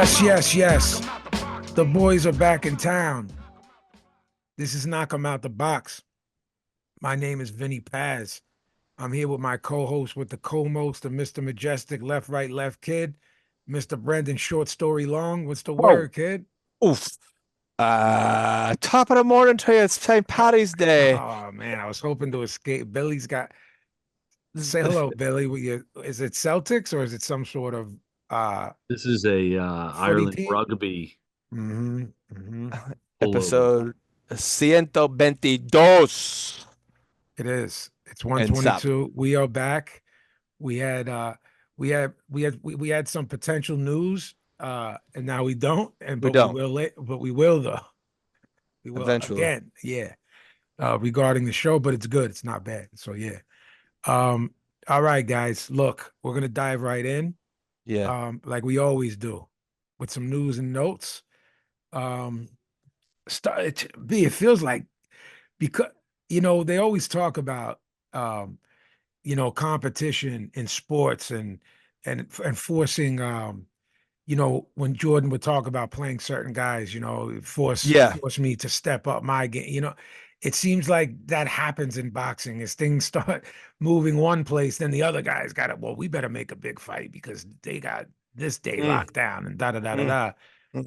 Yes. The boys are back in town. This is Knock 'em Out the Box. My name is Vinny Paz. I'm here with my co-host with the co-most of Mr. Majestic Left, Right, Left Kid, Mr. Brendan Short Story Long. What's the word, kid? Oof. Top of the morning to you. It's St. Patty's Day. Oh man, I was hoping to escape. Billy's got. Say hello, Billy. Is it Celtics or is it some sort of This is a footy Ireland team? rugby pullover. Episode 122. It is. It's And stop. 122. We are back. We had we had some potential news, and now we don't. We don't. We will though. We will Eventually. again. Yeah. Regarding the show, but it's good. It's not bad. So yeah. All right, guys. Look, we're gonna dive right in. Yeah. Like we always do, with some news and notes. It feels like, because they always talk about competition in sports and forcing when Jordan would talk about playing certain guys, force me to step up my game. It seems like that happens in boxing as things start moving one place, then the other guy's got it. Well, we better make a big fight because they got this day locked down and da da da da da.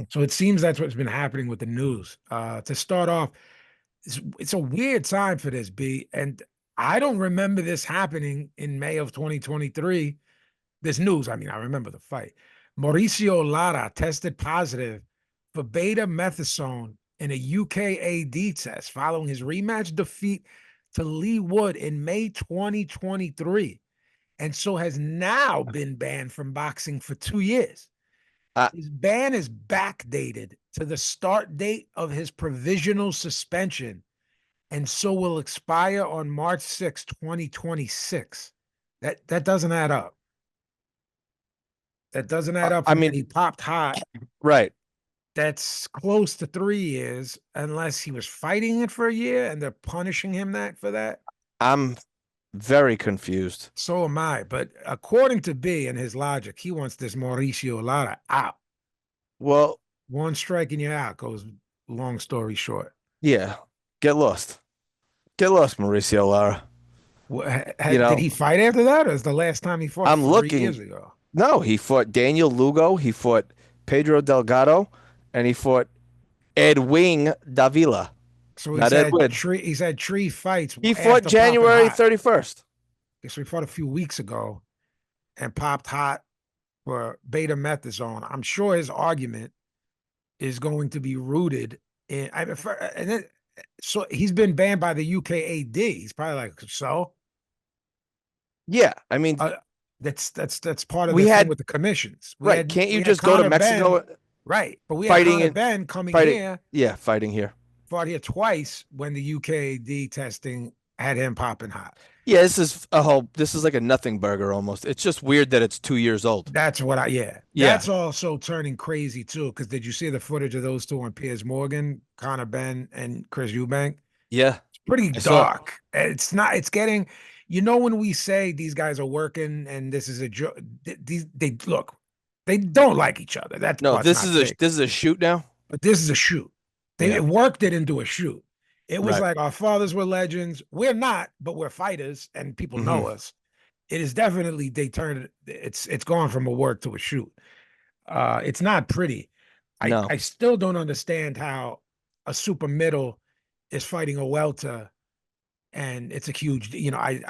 So it seems that's what's been happening with the news. To start off, it's a weird time for this, B. And I don't remember this happening in May of 2023. This news, I mean, I remember the fight. Mauricio Lara tested positive for beta-methasone in a UKAD test following his rematch defeat to Lee Wood in May 2023, and so has now been banned from boxing for 2 years. His ban is backdated to the start date of his provisional suspension, and so will expire on March 6, 2026. That doesn't add up. That doesn't add up. I mean, he popped hot. Right. That's close to 3 years, unless he was fighting it for a year and they're punishing him for that. I'm very confused. So am I. But according to B and his logic, he wants this Mauricio Lara out. Well, one strike and you're out, goes long story short. Yeah. Get lost. Get lost, Mauricio Lara. Did he fight after that, or is the last time he fought I'm 3 looking, years ago? No, he fought Daniel Lugo, he fought Pedro Delgado, and he fought Edwin Davila. So he's had three fights. He fought January 31st. So he fought a few weeks ago and popped hot for beta-methasone. I'm sure his argument is going to be rooted in. So he's been banned by the UKAD. He's probably like, so. Yeah, I mean, that's part of the thing with the commissions. Can't you just go to Mexico? Benn, right, but we had Conor Benn coming here. Yeah, fighting here. Fought here twice when the UKAD testing had him popping hot. Yeah, this is like a nothing burger almost. It's just weird that it's 2 years old. That's what That's also turning crazy too, because did you see the footage of those two on Piers Morgan, Conor Benn and Chris Eubank? Yeah. It's pretty dark. It's getting, when we say these guys are working and this is a joke, they don't like each other. This is a shoot now. But this is a shoot. They worked it into a shoot. It was like our fathers were legends. We're not, but we're fighters, and people know us. It is definitely it's gone from a work to a shoot. It's not pretty. I still don't understand how a super middle is fighting a welter, and it's a huge. I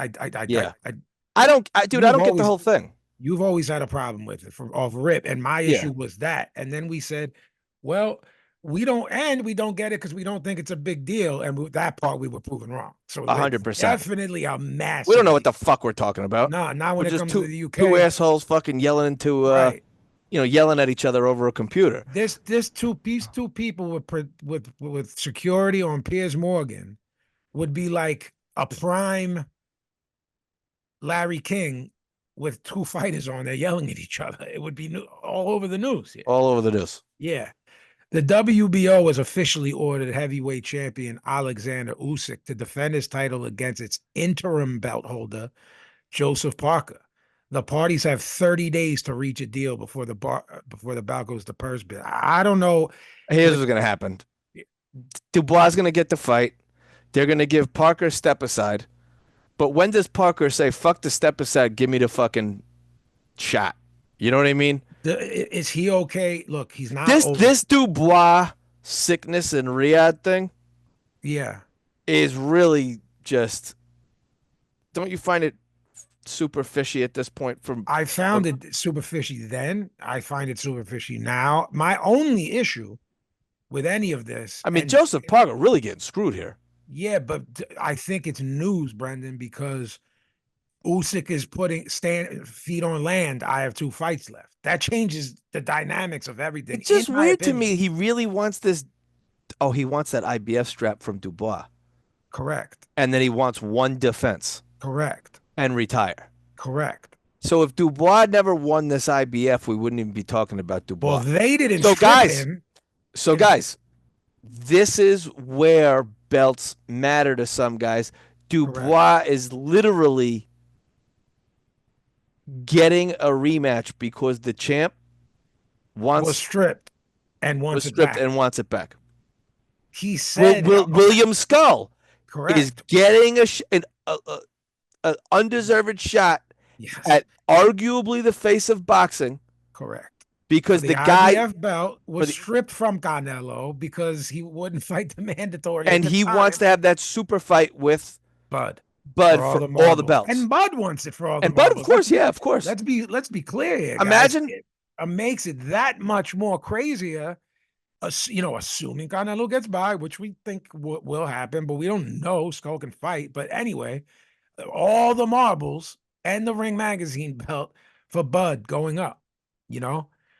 don't get the whole thing. You've always had a problem with it from off rip, and my issue was that. And then we said, well, we don't get it because we don't think it's a big deal, and that part we were proven wrong. So 100%, definitely a massive. We don't know what the fuck we're talking about. No, not when it comes to the UK. Two assholes fucking yelling into yelling at each other over a computer. These two people with security on Piers Morgan would be like a prime Larry King with two fighters on there yelling at each other. It would be all over the news. Yeah. All over the news. Yeah. The WBO has officially ordered heavyweight champion Alexander Usyk to defend his title against its interim belt holder, Joseph Parker. The parties have 30 days to reach a deal before the bout goes to purse bid. I don't know. Here's what's gonna happen. Dubois is gonna get the fight. They're gonna give Parker a step aside. But when does Parker say, "Fuck the step aside, give me the fucking shot"? You know what I mean? Is he okay? Look, he's not This Dubois sickness and Riyad thing. Yeah, is really just. Don't you find it super fishy at this point? I found it super fishy then. I find it super fishy now. My only issue with any of this, I mean, Joseph Parker really getting screwed here. Yeah, but I think it's news, Brendan, because Usyk is putting feet on land. I have 2 fights left. That changes the dynamics of everything. It's just weird to me. He really wants this. Oh, he wants that IBF strap from Dubois. Correct. And then he wants 1 defense. Correct. And retire. Correct. So if Dubois never won this IBF, we wouldn't even be talking about Dubois. Well, they didn't strip him. So guys, this is where belts matter to some guys. Dubois is literally getting a rematch because the champ was stripped and wants it back. He said William Skull is getting an undeserved shot at arguably the face of boxing. Correct. Because the guy IBF belt was stripped from Canelo because he wouldn't fight the mandatory. And he wants to have that super fight with Bud for all the belts. And Bud wants it for all the And Bud, of course, of course. Let's be clear here. Imagine guys. It makes it that much more crazier. Assuming Canelo gets by, which we think will happen, but we don't know. Skull can fight. But anyway, all the marbles and the Ring Magazine belt for Bud going up,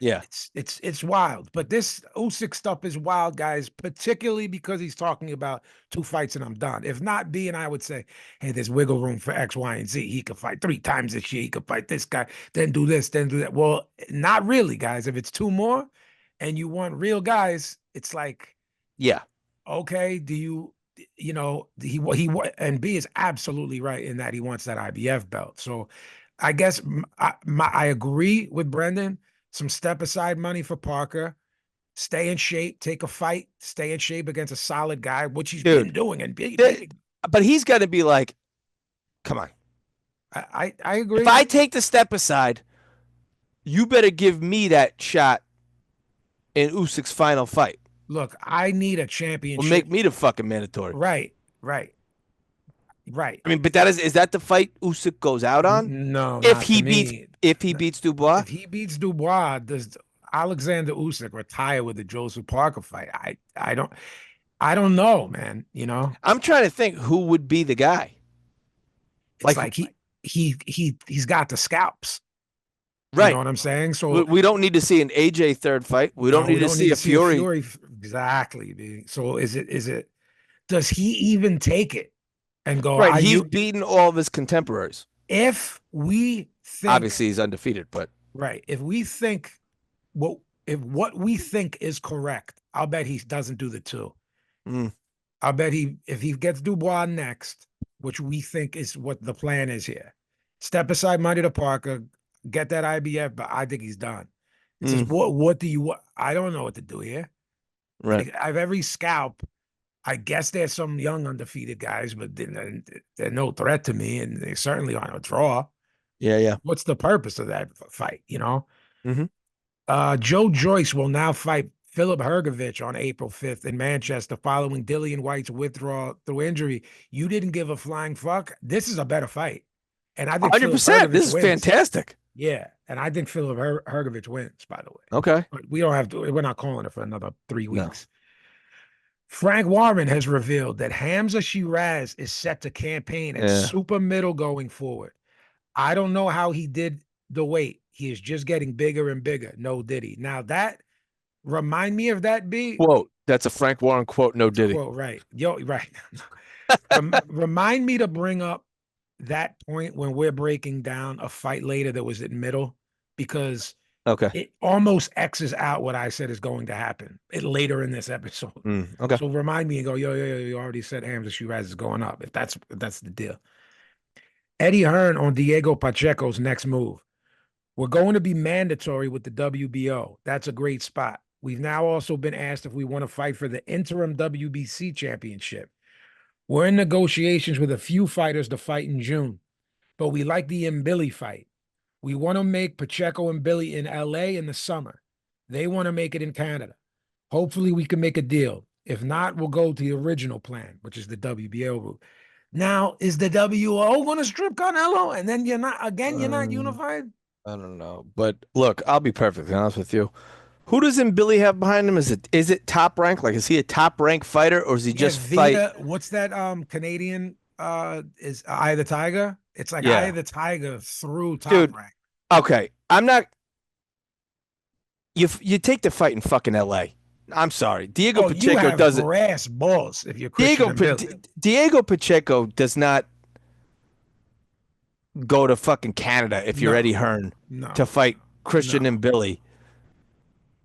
Yeah, it's wild. But this Usyk stuff is wild, guys, particularly because he's talking about 2 fights and I'm done. If not B, and I would say, hey, there's wiggle room for X, Y, and Z. He could fight 3 times this year. He could fight this guy, then do this, then do that. Well, not really, guys. If it's 2 more and you want real guys, it's like, yeah, okay, do you and B is absolutely right in that he wants that IBF belt. So I guess I agree with Brendan. Some step aside money for Parker, stay in shape, take a fight, stay in shape against a solid guy, which he's been doing. But he's got to be like, come on. I agree. If I take the step aside, you better give me that shot in Usyk's final fight. Look, I need a championship. Well, make me the fucking mandatory. Right. I mean, but is that the fight Usyk goes out on? No. If he beats Dubois? If he beats Dubois, does Alexander Usyk retire with the Joseph Parker fight? I don't know, man. I'm trying to think who would be the guy. It's like he's got the scalps. Right. You know what I'm saying? So we don't need to see an AJ third fight. We don't need to see a Fury. Exactly. So is it does he even take it and go? Right. He's beaten all of his contemporaries. If we think, obviously he's undefeated, but right. If we think what we think is correct, I'll bet he doesn't do the 2. I'll bet if he gets Dubois next, which we think is what the plan is here, step aside money to Parker, get that IBF, but I think he's done. It says, what do you want? I don't know what to do here. Right. Like, I have every scalp. I guess there's some young undefeated guys, but they're no threat to me, and they certainly aren't a draw. Yeah. What's the purpose of that fight, Mm-hmm. Joe Joyce will now fight Philip Hrgovic on April 5th in Manchester following Dillian White's withdrawal through injury. You didn't give a flying fuck. This is a better fight. And I think 100%. This is fantastic. Yeah. And I think Philip Hrgovic wins, by the way. Okay. But we're not calling it for another 3 weeks. No. Frank Warren has revealed that Hamza Shiraz is set to campaign at super middle going forward. I don't know how he did the weight. He is just getting bigger and bigger. No Diddy. Now that remind me of that B. Quote. That's a Frank Warren quote. No Diddy. Quote, right. Right. Remind me to bring up that point when we're breaking down a fight later that was at middle, because it almost X's out what I said is going to happen later in this episode. Okay. So remind me and go, yo, you already said Hamza Shiraz is going up. If that's the deal. Eddie Hearn on Diego Pacheco's next move. We're going to be mandatory with the WBO. That's a great spot. We've now also been asked if we want to fight for the interim WBC championship. We're in negotiations with a few fighters to fight in June, but we like the Billy fight. We want to make Pacheco and Billy in LA in the summer. They want to make it in Canada. Hopefully, we can make a deal. If not, we'll go to the original plan, which is the WBO route. Now, is the WO going to strip Canelo? And then you're not unified? I don't know. But look, I'll be perfectly honest with you. Who does Billy have behind him? Is it top rank? Like, is he a top rank fighter, or is he just Vita, what's that Canadian is Eye of the Tiger? It's like Eye of the Tiger through top rank. Okay. I'm not you take the fight in fucking LA. I'm sorry. Diego Pacheco doesn't brass balls if you're Christian Diego Pacheco does not go to fucking Canada if you're Eddie Hearn to fight Christian and Billy.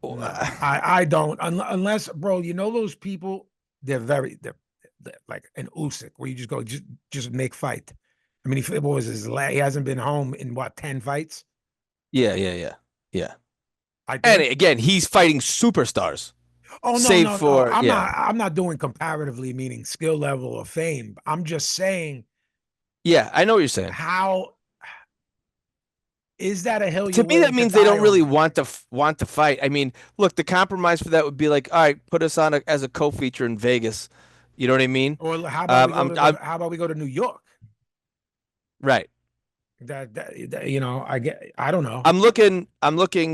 No, I don't unless, bro, you know those people, they're like an Usyk where you just go just make fight. I mean, he hasn't been home in what, 10 fights? Yeah. And again, he's fighting superstars. Oh no. I'm not doing comparatively, meaning skill level or fame. I'm just saying. Yeah, I know what you're saying. How is that a hill? To me, that means they don't really want to fight. I mean, look, the compromise for that would be like, all right, put us on as a co-feature in Vegas. You know what I mean? Or how about we go to New York? Right. That you know, I don't know. I'm looking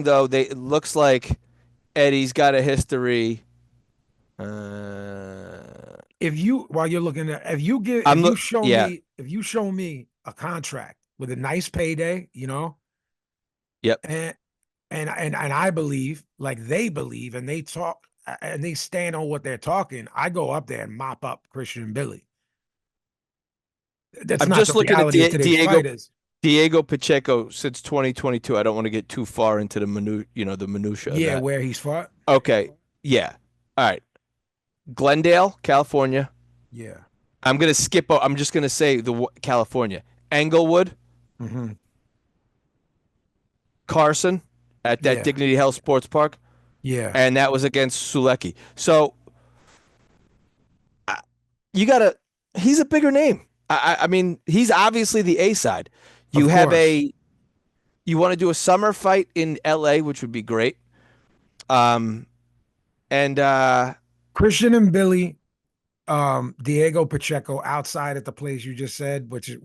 though. It looks like Eddie's got a history. If you show me a contract with a nice payday, you know. Yep. And I believe, like they believe, and they talk and they stand on what they're talking. I go up there and mop up Christian and Billy. That's I'm not just the looking reality of today's fighters. Diego Pacheco since 2022. I don't want to get too far into the minutia. Yeah, where he's fought. Okay. Yeah. All right. Glendale, California. Yeah. I'm gonna skip. I'm just gonna say the California. Englewood. Mm-hmm. Carson at that Dignity Health Sports Park. Yeah. And that was against Sulecki. So he's a bigger name. I mean, he's obviously the A side. You want to do a summer fight in LA, which would be great. And Christian and Billy, Diego Pacheco outside at the place you just said, which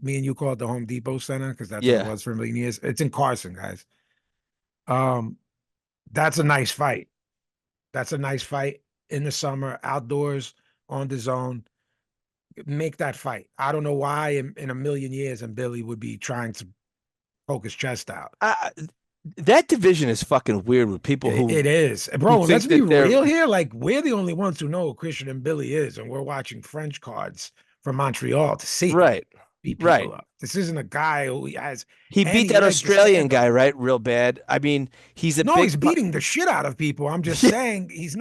me and you call it the Home Depot Center, because that's what it was for a million years. It's in Carson, guys. That's a nice fight. That's a nice fight in the summer, outdoors, on the zone. Make that fight. I don't know why in a million years and Billy would be trying to poke his chest out. That division is fucking weird with people who it is, bro. Let's be real here. Like, we're the only ones who know who Christian and Billy is, and we're watching French cards from Montreal to see beat people up. This isn't a guy who he beat that Australian guy, right? Real bad. I mean, he's beating the shit out of people. I'm just saying he's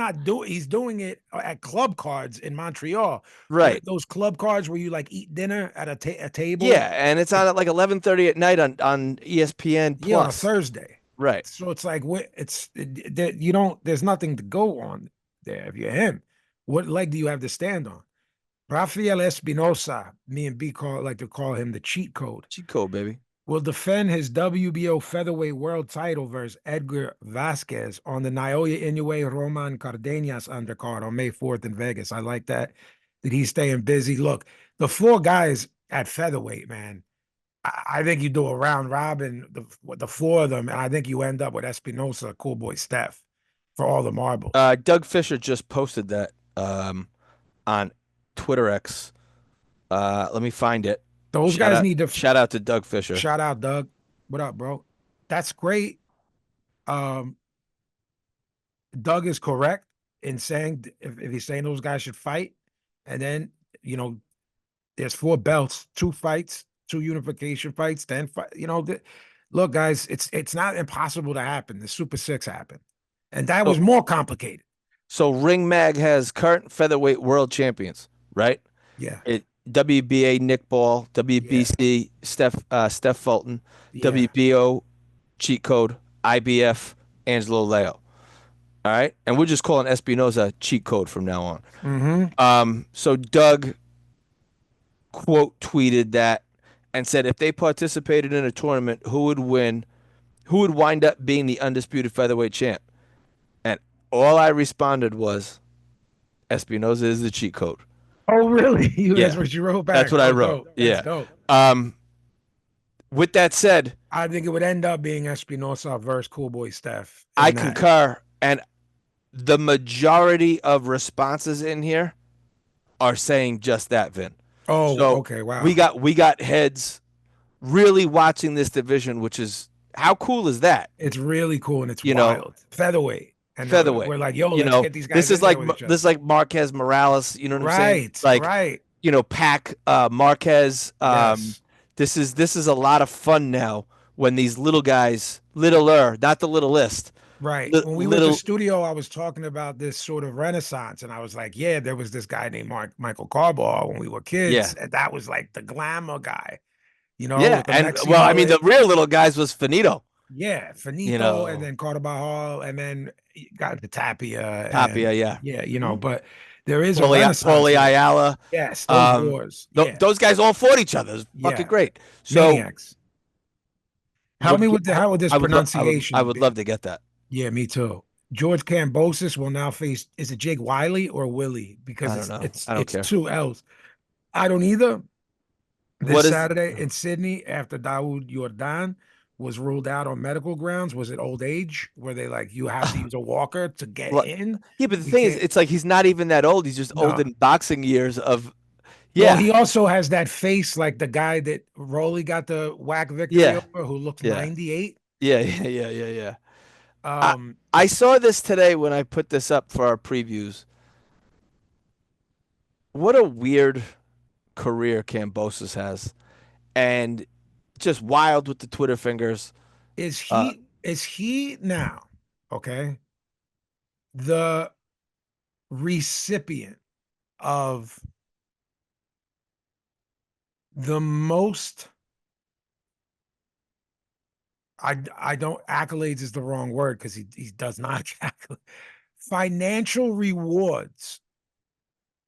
doing it at club cards in Montreal. Right. Those club cards where you like eat dinner at a table. Yeah, and it's on at like 11:30 at night on ESPN Plus. Yeah, on a Thursday. Right. So it's like there's nothing to go on there if you're him. What leg do you have to stand on? Rafael Espinosa, me and B like to call him the cheat code. Cheat code, baby. Will defend his WBO featherweight world title versus Edgar Vasquez on the Naoya Inoue Roman Cardenas undercard on May 4th in Vegas. I like that he's staying busy. Look, the 4 guys at featherweight, man, I think you do a round robin, the 4 of them, and I think you end up with Espinosa, Cool Boy Steph for all the marbles. Doug Fisher just posted that on Twitter X. Let me find it. Those guys need to shout out to Doug Fisher. Shout out, Doug. What up, bro? That's great. Doug is correct in saying if he's saying those guys should fight, and then there's 4 belts, 2 fights, 2 unification fights, 10 fight. Look, guys, it's not impossible to happen. The Super 6 happened, and that was more complicated. So Ring Mag has current featherweight world champions, right? Yeah. WBA Nick Ball, WBC Steph Fulton, Yeah. WBO Cheat Code, IBF Angelo Leo. All right, and we're just calling Espinoza Cheat Code from now on. So Doug quote tweeted that and said if they participated in a tournament, who would win? Who would wind up being the undisputed featherweight champ? And all I responded was Espinoza is the cheat code. Oh, really? That's Yeah. what you wrote back? That's what I Oh, wrote. dope. That's Yeah. dope. With that said, I think it would end up being Espinosa versus Cool Boy Steph. I concur. And the majority of responses in here are saying just that, Vin. Oh, so okay. Wow. We got heads really watching this division, which is how cool is that? It's really cool and it's You wild. know, Featherweight. And featherweight. We're like, yo, you let's know, get these guys. This is in there with each this is like Marquez Morales. You know what I'm saying? Like, right. You know, Pac, Marquez. Yes. This is a lot of fun now when these little guys, littler, not the littlest. Right. When we went to the studio, I was talking about this sort of renaissance, and I was like, yeah, there was this guy named Michael Carball when we were kids, Yeah. and that was like the glamour guy, you know? Yeah, and well, I mean, the real little guys was Finito. Yeah, Finito, You know. and then Carbajal, and then you got the Tapia. Yeah. Yeah, you know, but there is a Paulie renaissance. Ayala. Yes, those wars. Yeah. Those guys all fought each other. It was fucking great. So, Maniacs. Help me with how would this pronunciation? I would love to get that. Yeah, me too. George Kambosos will now face, is it Jake Wiley or Willie? Because it's care. 2 L's. I don't either. This Saturday in Sydney, after Dawood Jordan was ruled out on medical grounds, was it old age? Where they like, you have to use a walker to get in? Yeah, but the thing is, it's like he's not even that old. He's just old in boxing years of, Well, he also has that face like the guy that Rolly got the whack victory over, who looked 98. Yeah. I saw this today when I put this up for our previews. What a weird career Kambosos has, and just wild with the Twitter fingers. Is he now the recipient of the most? I don't, accolades is the wrong word because he does not financial rewards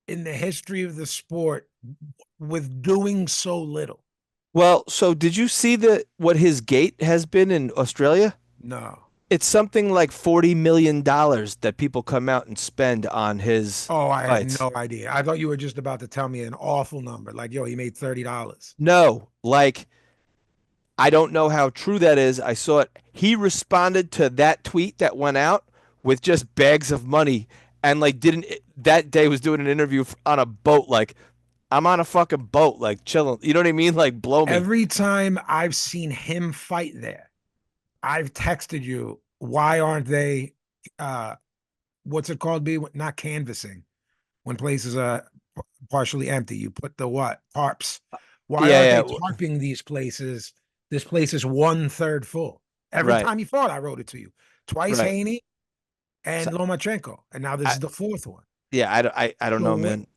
in the history of the sport with doing so little. Well, so did you see what his gate has been in Australia? No. It's something like $40 million that people come out and spend on his fights. Had no idea. I thought you were just about to tell me an awful number. Like, yo, he made $30. No, like, I don't know how true that is. I saw it. He responded to that tweet that went out with just bags of money, and like that day was doing an interview on a boat. Like, I'm on a fucking boat, like chilling. You know what I mean? Like, blow me. Every time I've seen him fight there, I've texted you, why aren't they, what's it called? Not canvassing. When places are partially empty, you put the tarps. Why aren't they tarping these places? This place is 1/3 full. Every time he fought, I wrote it to you. Twice Haney and Lomachenko. And now this is the 4th one. Yeah, I don't know, man.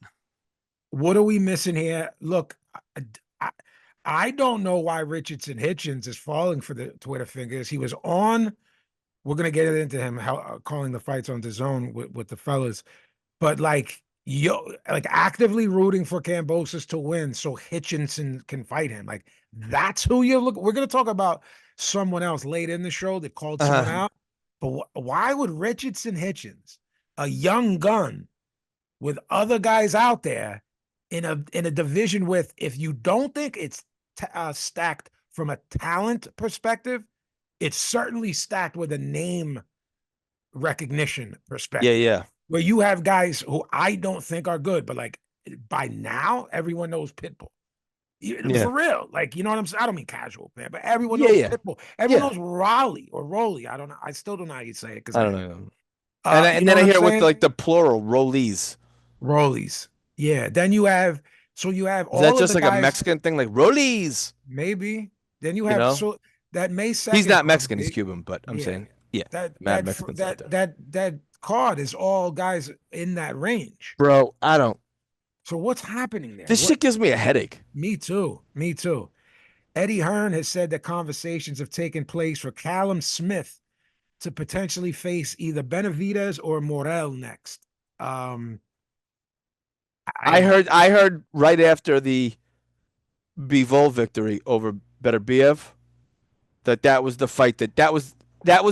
What are we missing here? Look, I don't know why Richardson Hitchens is falling for the Twitter fingers. He was on, we're going to get into him, calling the fights on DAZN with the fellas. But like, actively rooting for Kambosos to win so Hitchinson can fight him. Like, that's who you're looking. We're going to talk about someone else later in the show that called someone out. But why would Richardson Hitchens, a young gun with other guys out there in a division with, if you don't think it's stacked from a talent perspective, it's certainly stacked with a name recognition perspective. Yeah. Where you have guys who I don't think are good, but like by now, everyone knows Pitbull. For real. Like, you know what I'm saying? I don't mean casual, man, but everyone knows Pitbull. Everyone knows Raleigh or Rolly. I don't know. I still don't know how you say it. I don't know. And then I hear with like the plural, Rollies. Rollies. Yeah. Then you have, all of the guys. Is that just like a Mexican thing? Like Rollies? Maybe. Then you have, so that May 2nd. He's not Mexican, he's Cuban, but I'm saying, that card is all guys in that range. Bro, I don't. So what's happening there? This shit gives me a headache. Me too. Me too. Eddie Hearn has said that conversations have taken place for Callum Smith to potentially face either Benavidez or Morel next. I heard right after the Bivol victory over Beterbiev that was the fight that was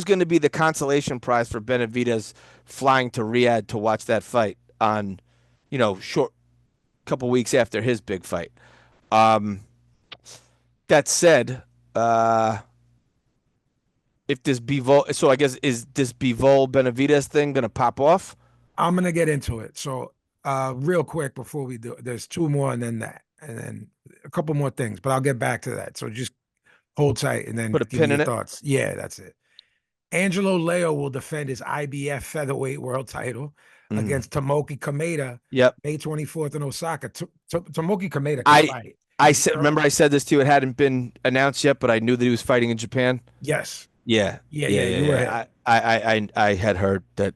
going to be the consolation prize for Benavidez flying to Riyadh to watch that fight on, short couple weeks after his big fight. That said, if this Bivol, so I guess is this Bivol Benavidez thing gonna pop off? I'm gonna get into it. So, real quick before we do, there's two more and then that, and then a couple more things, but I'll get back to that. So just hold tight and then Put a give me pin in your it. thoughts. Yeah, that's it. Angelo Leo will defend his IBF featherweight world title against Tomoki Kameda. Yep. May 24th in Osaka. Tomoki Kameda can fight. I said, remember I said this to you. It hadn't been announced yet, but I knew that he was fighting in Japan. Yes. Yeah. You were. I had heard that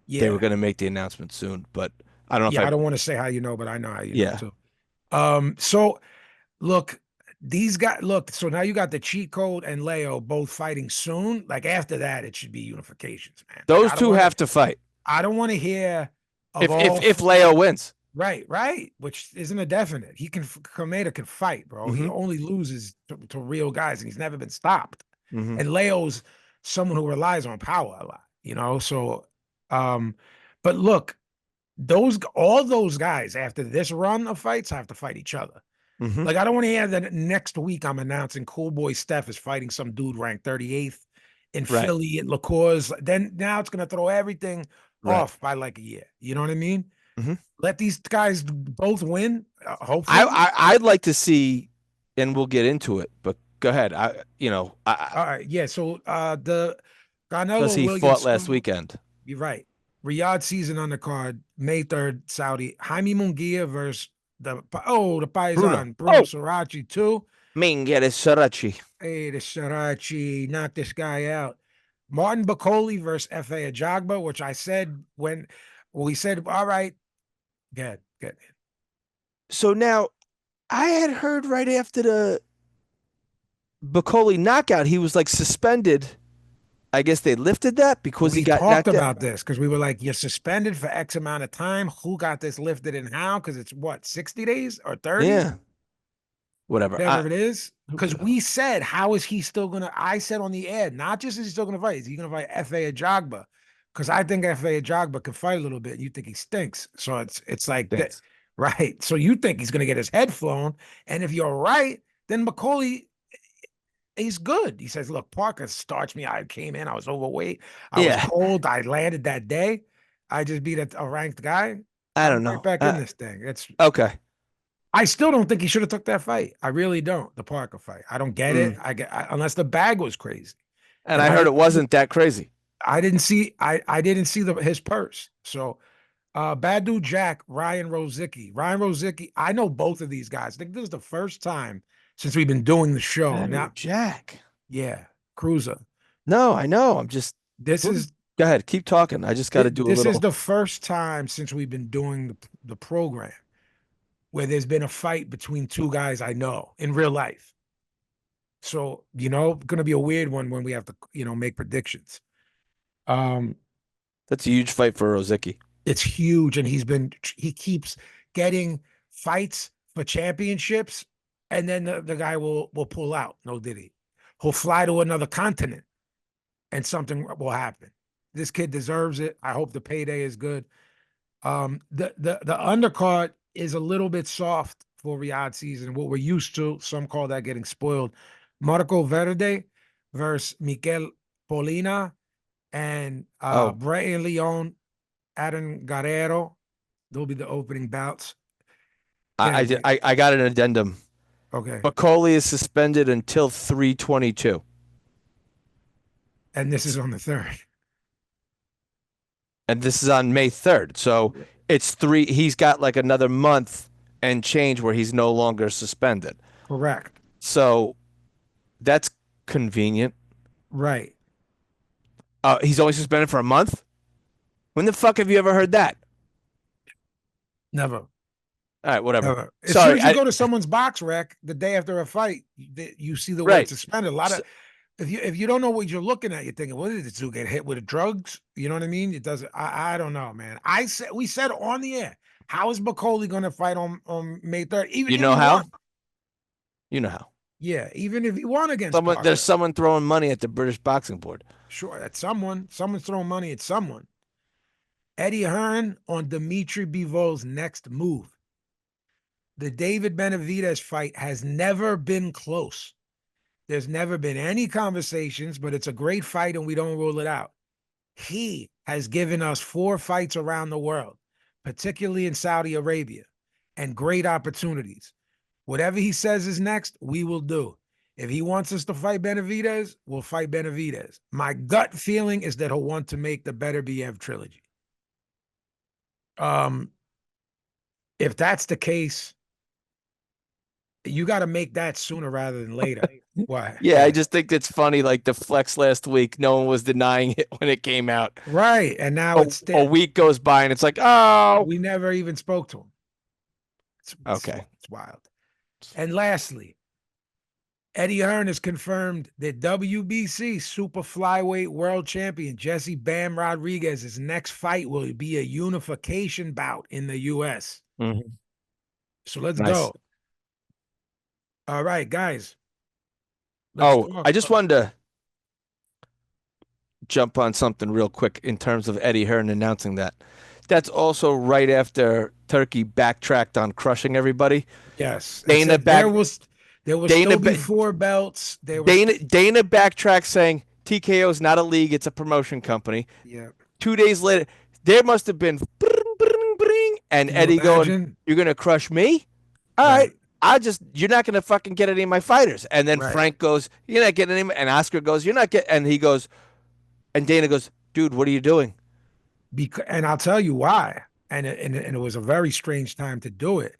they were going to make the announcement soon, but I don't know. I don't want to say how you know, but I know how you know too. So look, these guys, so now you got the cheat code and Leo both fighting soon. Like after that, it should be unifications, man. Those two have to fight. I don't want to hear if Leo wins. Right. Which isn't a definite. Kameda can fight, bro. He only loses to real guys, and he's never been stopped. And Leo's someone who relies on power a lot, So, but look, all those guys after this run of fights have to fight each other. Like, I don't want to hear that next week I'm announcing Cool Boy Steph is fighting some dude ranked 38th in Philly at LaCourse. Then now it's going to throw everything off by like a year. You know what I mean? Let these guys both win. Hopefully, I'd like to see, and we'll get into it. But go ahead. All right. Yeah. So the Canelo he Williams fought last weekend. You're right. Riyadh season undercard, May 3rd, Saudi. Jaime Munguia versus the Paisan Bruno Sarachi too. Minga de Sarachi. Hey, the Sarachi knocked this guy out. Martin Bakoli versus F.A. Ajagba, which I said when we said, all right, good. So now, I had heard right after the Bakoli knockout, he was like suspended. I guess they lifted that because he got knocked out. We talked about this because we were like, you're suspended for X amount of time. Who got this lifted and how? Because it's what, 60 days or 30? Yeah. Whatever it is. Because we said, how is he still going to, I said on the air, not just is he still going to fight, is he going to fight F.A. Ajagba? Because I think F.A. Ajagba can fight a little bit. You think he stinks. So it's like that. Right. So you think he's going to get his head flown. And if you're right, then McCauley, he's good. He says, look, Parker starched me. I came in. I was overweight. I was cold. I landed that day. I just beat a ranked guy. I don't know. Right back in this thing. It's okay. I still don't think he should have took that fight. I really don't. The Parker fight. I don't get it. Unless the bag was crazy. And I heard it wasn't that crazy. I didn't see his purse. So Badu Jack, Ryan Rozicki. I know both of these guys. I think this is the first time since we've been doing the show. Now, Jack. Yeah, Cruiser. No, I know. Go ahead, keep talking. I just got to do a little. This is the first time since we've been doing the program where there's been a fight between two guys I know in real life. So, going to be a weird one when we have to, make predictions. That's a huge fight for Rozicki. It's huge, and he keeps getting fights for championships, and then the guy will pull out. No, did he? He'll fly to another continent, and something will happen. This kid deserves it. I hope the payday is good. The undercard is a little bit soft for Riyadh season. What we're used to, some call that getting spoiled. Marco Verde versus Mikel Polina and Bretton Leon, Adam Guerrero. They'll be the opening bouts. I got an addendum. Okay. Bakoli is suspended until 3/22. And this is on the 3rd. And this is on May 3rd. So it's he's got like another month and change where he's no longer suspended. Correct. So that's convenient. Right. He's only suspended for a month? When the fuck have you ever heard that? Never. All right, whatever. As Sorry, soon as you go to someone's box rec the day after a fight, you see the word Right. suspended. A lot of if you don't know what you're looking at, you're thinking, what did this dude get hit with drugs? You know what I mean? It doesn't. I don't know, man. We said on the air, how is McCauley going to fight on May 3rd? Even you if know he how? won. You know how? Yeah, even if he won against Someone, Parker. there's someone throwing money at the British Boxing Board. Sure, that's someone. Someone's throwing money at someone. Eddie Hearn on Dmitry Bivol's next move. The David Benavidez fight has never been close. There's never been any conversations, but it's a great fight and we don't rule it out. He has given us 4 fights around the world, particularly in Saudi Arabia, and great opportunities. Whatever he says is next, we will do. If he wants us to fight Benavidez, we'll fight Benavidez. My gut feeling is that he'll want to make the Better BF trilogy. If that's the case, you got to make that sooner rather than later. Why? Yeah, I just think it's funny. Like the flex last week, no one was denying it when it came out. Right. And now it's a week goes by and it's like, oh, we never even spoke to him. Okay. It's wild. And lastly, Eddie Hearn has confirmed that WBC super flyweight world champion Jesse Bam Rodriguez's next fight will be a unification bout in the U.S. Mm-hmm. So let's go. All right, guys. I just wanted to jump on something real quick in terms of Eddie Hearn announcing that. That's also right after Turkey backtracked on crushing everybody. Yes. There was still be 4 belts. Dana backtracked saying TKO is not a league, it's a promotion company. Yeah. 2 days later, there must have been and Eddie going, you're going to crush me? All right. You're not going to fucking get any of my fighters. And then Frank goes, you're not getting any, and Oscar goes, you're not getting, and he goes, and Dana goes, dude, what are you doing? And I'll tell you why. And it was a very strange time to do it.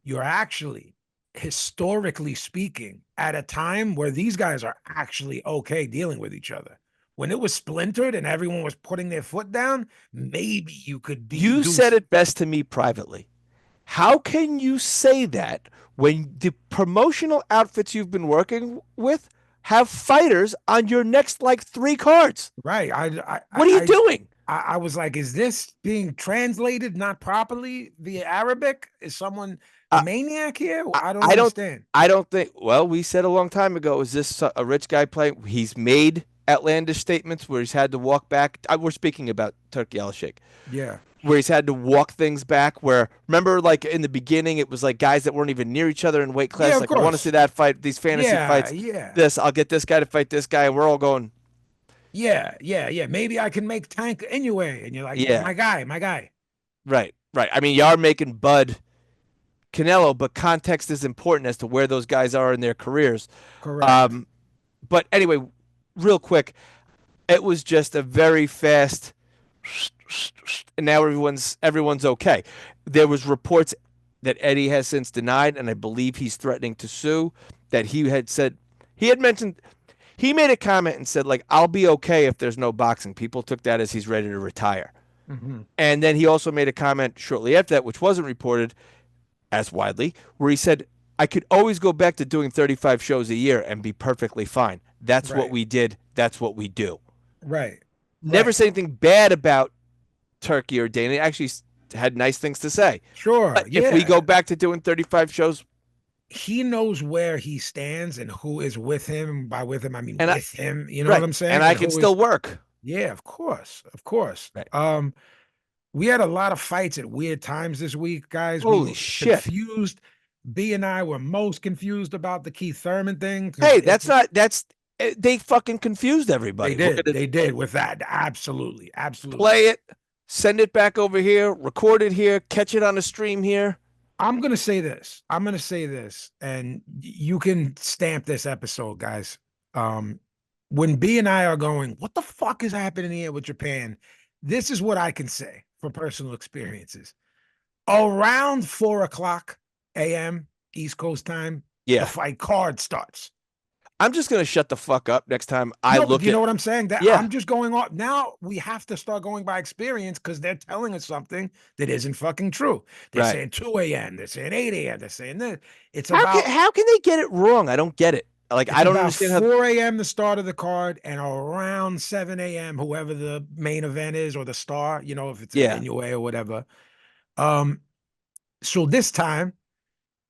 You're actually, historically speaking, at a time where these guys are actually okay dealing with each other. When it was splintered and everyone was putting their foot down, maybe you could be. You said it best to me privately. How can you say that when the promotional outfits you've been working with have fighters on your next 3 cards? Right. What are you doing? I was like, is this being translated not properly via Arabic? Is someone a maniac here? I don't understand. I don't think. Well, we said a long time ago, is this a rich guy playing? He's made outlandish statements where he's had to walk back. We're speaking about Turkey Al-Sheikh. Yeah. Where he's had to walk things back. Where, remember, in the beginning, it was guys that weren't even near each other in weight class. Yeah, I want to see that fight, these fantasy fights. Yeah. I'll get this guy to fight this guy. And we're all going, yeah. Maybe I can make Tank anyway. And you're like, yeah, my guy. Right. I mean, you are making Bud Canelo, but context is important as to where those guys are in their careers. Correct. But anyway, real quick, it was just a very fast, and now everyone's okay. There was reports that Eddie has since denied, and I believe he's threatening to sue, that he had mentioned, he made a comment and said, I'll be okay if there's no boxing. People took that as he's ready to retire. Mm-hmm. And then he also made a comment shortly after that, which wasn't reported as widely, where he said, I could always go back to doing 35 shows a year and be perfectly fine. That's what we did. That's what we do. Right. Never said anything bad about Turkey or Dana. Actually had nice things to say. Sure. But if we go back to doing 35 shows, he knows where he stands and who is with him. By with him, I mean with him. You know what I'm saying? And I can still work. Yeah, of course. Right. We had a lot of fights at weird times this week, guys. Holy shit. Confused. B and I were most confused about the Keith Thurman thing. Hey, they fucking confused everybody. They did with that. Absolutely. Play it, send it back over here, record it here, catch it on a stream here. I'm going to say this. And you can stamp this episode, guys. When B and I are going, what the fuck is happening here with Japan? This is what I can say for personal experiences. Around 4:00 a.m. East Coast time, the fight card starts. I'm just gonna shut the fuck up next time I No, but look you at. know what I'm saying? That Yeah, I'm just going off now. We have to start going by experience because they're telling us something that isn't fucking true. They're right. saying 2 a.m. They're saying 8 a.m. They're saying this. It's How can about how can they get it wrong? I don't get it. Like it's I don't about understand how. 4 a.m. the start of the card, and around 7 a.m. whoever the main event is or the star, if it's Yeah, Inoue or whatever. Um, so this time,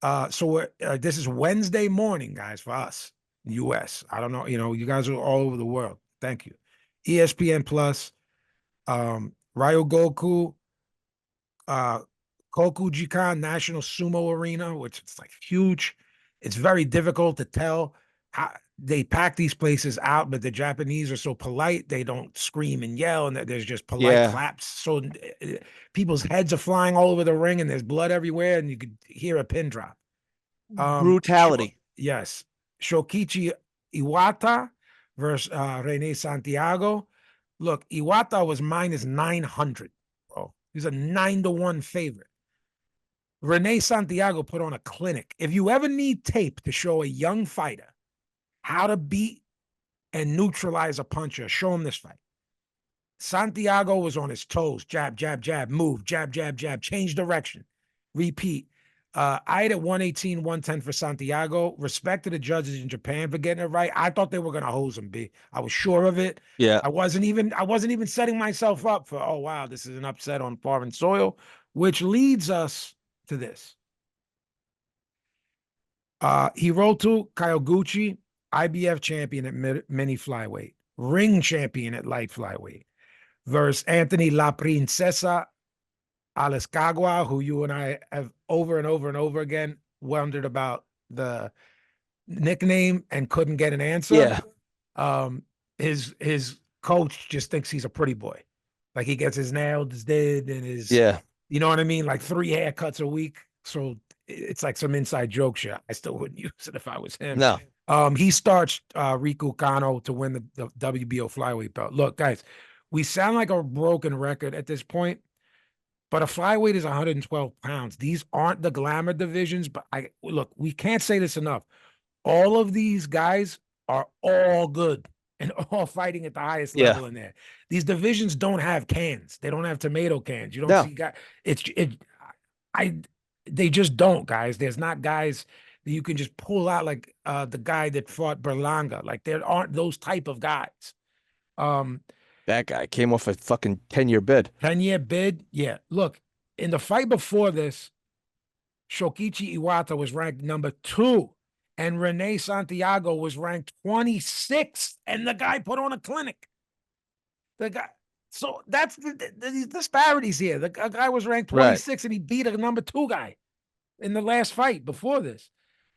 this is Wednesday morning, guys, for us, US. I don't know, you guys are all over the world. Thank you. ESPN Plus, Ryogoku, Kokujikan National Sumo Arena, which is like huge. It's very difficult to tell how they pack these places out, but the Japanese are so polite. They don't scream and yell, and there's just polite yeah. claps. So people's heads are flying all over the ring, and there's blood everywhere, and you could hear a pin drop. Brutality. Yes. Shokichi Iwata versus Rene Santiago. Look, Iwata was minus 900, bro. He's a 9-1 favorite. Rene Santiago put on a clinic. If you ever need tape to show a young fighter how to beat and neutralize a puncher, show him this fight. Santiago was on his toes. Jab, jab, jab, move, jab, jab, jab, change direction, repeat. I had it 118, 110 for Santiago. Respect to the judges in Japan for getting it right. I thought they were gonna hose him, B. I was sure of it. Yeah. I wasn't even setting myself up for, oh wow, this is an upset on foreign soil, which leads us to this. Hiroto Kyoguchi, IBF champion at mini flyweight, ring champion at light flyweight, versus Anthony La Princesa Alescagua, who you and I have over and over and over again wondered about the nickname and couldn't get an answer. Yeah. His coach just thinks he's a pretty boy. Like he gets his nails did and Yeah. you know what I mean? Like 3 haircuts a week. So it's like some inside joke shit. I still wouldn't use it if I was him. No. He starts Riku Kano to win the WBO flyweight belt. Look, guys, we sound like a broken record at this point, but a flyweight is 112 pounds. These aren't the glamour divisions, but look, we can't say this enough. All of these guys are all good and all fighting at the highest level in there. These divisions don't have cans. They don't have tomato cans. You don't see guys. They just don't, guys. There's not guys that you can just pull out like the guy that fought Berlanga. Like there aren't those type of guys. That guy came off a fucking 10-year bid. 10-year bid. Yeah. Look, in the fight before this, Shokichi Iwata was ranked number 2. And Rene Santiago was ranked 26th, and the guy put on a clinic. The guy, so that's the disparities here. The guy was ranked 26th, and he beat a number 2 guy in the last fight before this.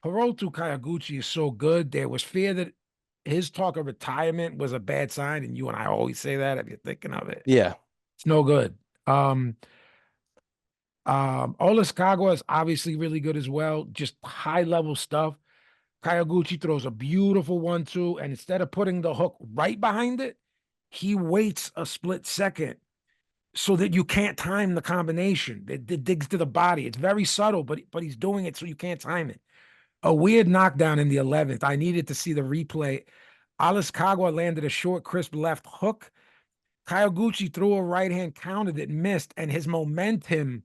Hiroto Kyoguchi is so good. There was fear that his talk of retirement was a bad sign, and you and I always say that if you're thinking of it. Yeah. It's no good. Olascagua is obviously really good as well. Just high-level stuff. Kyoguchi throws a beautiful 1-2, and instead of putting the hook right behind it, he waits a split second so that you can't time the combination. It digs to the body. It's very subtle, but he's doing it so you can't time it. A weird knockdown in the 11th. I needed to see the replay. Olascagua landed a short, crisp left hook. Kyoguchi threw a right hand counter that missed, and his momentum.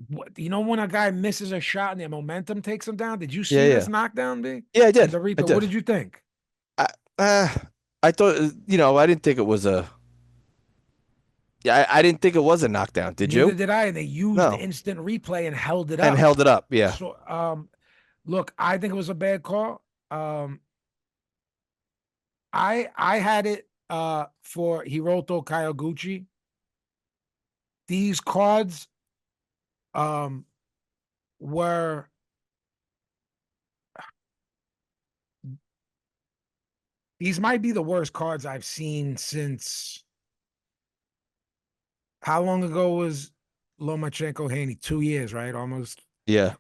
When a guy misses a shot and their momentum takes him down? Did you see this knockdown, B? Yeah, I did. The replay. What did you think? I thought, I didn't think it was a. Yeah, I didn't think it was a knockdown. Did you? Neither did I. And they used the instant replay and held it up. And held it up, yeah. So, look, I think it was a bad call. I had it for Hiroto Kyoguchi. These cards were these might be the worst cards I've seen since how long ago was Lomachenko Haney? 2 years, right? Almost. Yeah.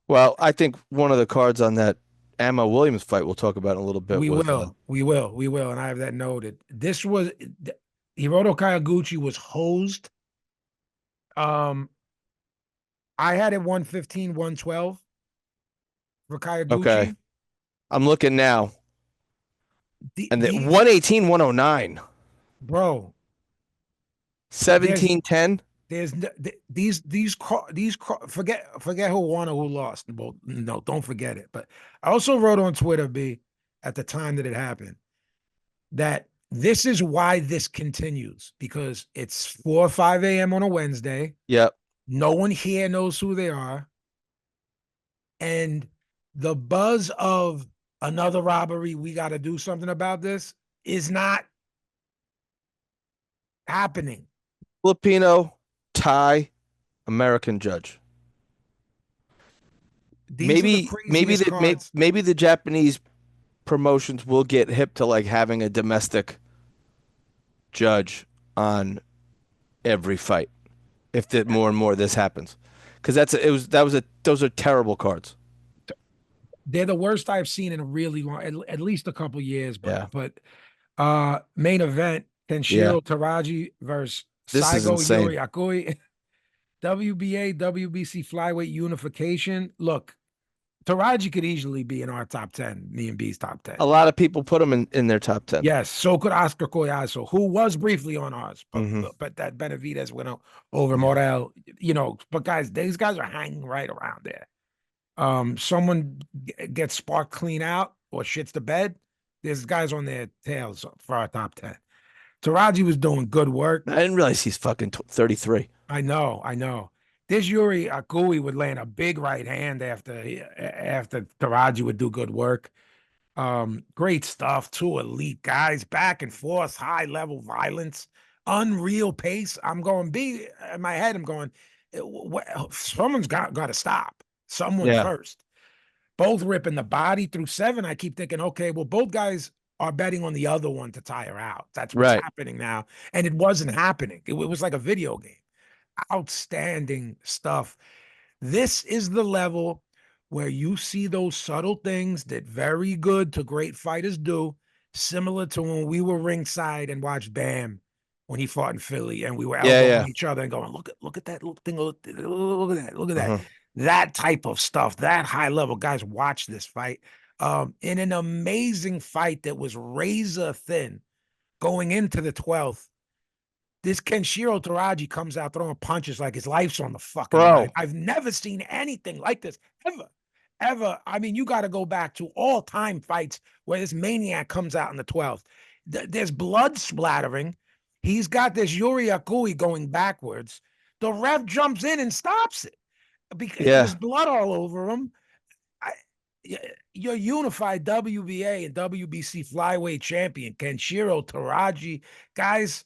Well, I think one of the cards on that Emma Williams fight we'll talk about in a little bit. We will. And I have that noted. This was Hiroto Kyoguchi was hosed. I had it 115, 112 for Kyoguchi. Okay. I'm looking now. And the 118, 109. Bro. 17-10. There's forget who won or who lost. Well, no, don't forget it. But I also wrote on Twitter, B, at the time that it happened, that this is why this continues, because it's 4 or 5 a.m. on a Wednesday. Yep. No one here knows who they are. And the buzz of another robbery, we got to do something about this, is not happening. Filipino, Thai, American judge. Maybe the Japanese promotions will get hip to like having a domestic judge on every fight if more and more of this happens, because those are terrible cards. They're the worst I've seen in a really long, at least a couple years. But yeah. But main event, Kenshiro Taraji versus Saigo Yuri Akui. WBA, WBC flyweight unification. Look, Taraji could easily be in our top 10, me and B's top 10. A lot of people put him in their top 10. Yes, so could Oscar Collazo, who was briefly on ours, but that Benavidez went over Morel, but guys, these guys are hanging right around there. Someone gets sparked clean out or shits the bed, there's guys on their tails for our top 10. Taraji was doing good work. I didn't realize he's fucking 33. I know. This Yuri Akui would land a big right hand after Taraji would do good work. Great stuff. 2 elite guys, back and forth, high level violence, unreal pace. I'm going B in my head. I'm going, someone's got to stop. Someone first. Both ripping the body through 7. I keep thinking, okay, well, both guys are betting on the other one to tire out. That's what's happening now. And it wasn't happening. It was like a video game. Outstanding stuff. This is the level where you see those subtle things that very good to great fighters do, similar to when we were ringside and watched Bam when he fought in Philly, and we were elbowing each other and going, look at that little thing, look at that. That type of stuff, that high level. Guys, watch this fight. In an amazing fight that was razor thin going into the 12th. This Kenshiro Taraji comes out throwing punches like his life's on the fucking line. I've never seen anything like this, ever. I mean, you got to go back to all-time fights where this maniac comes out in the 12th. There's blood splattering. He's got this Yuri Akui going backwards. The ref jumps in and stops it because there's blood all over him. Your unified WBA and WBC flyweight champion, Kenshiro Taraji. Guys,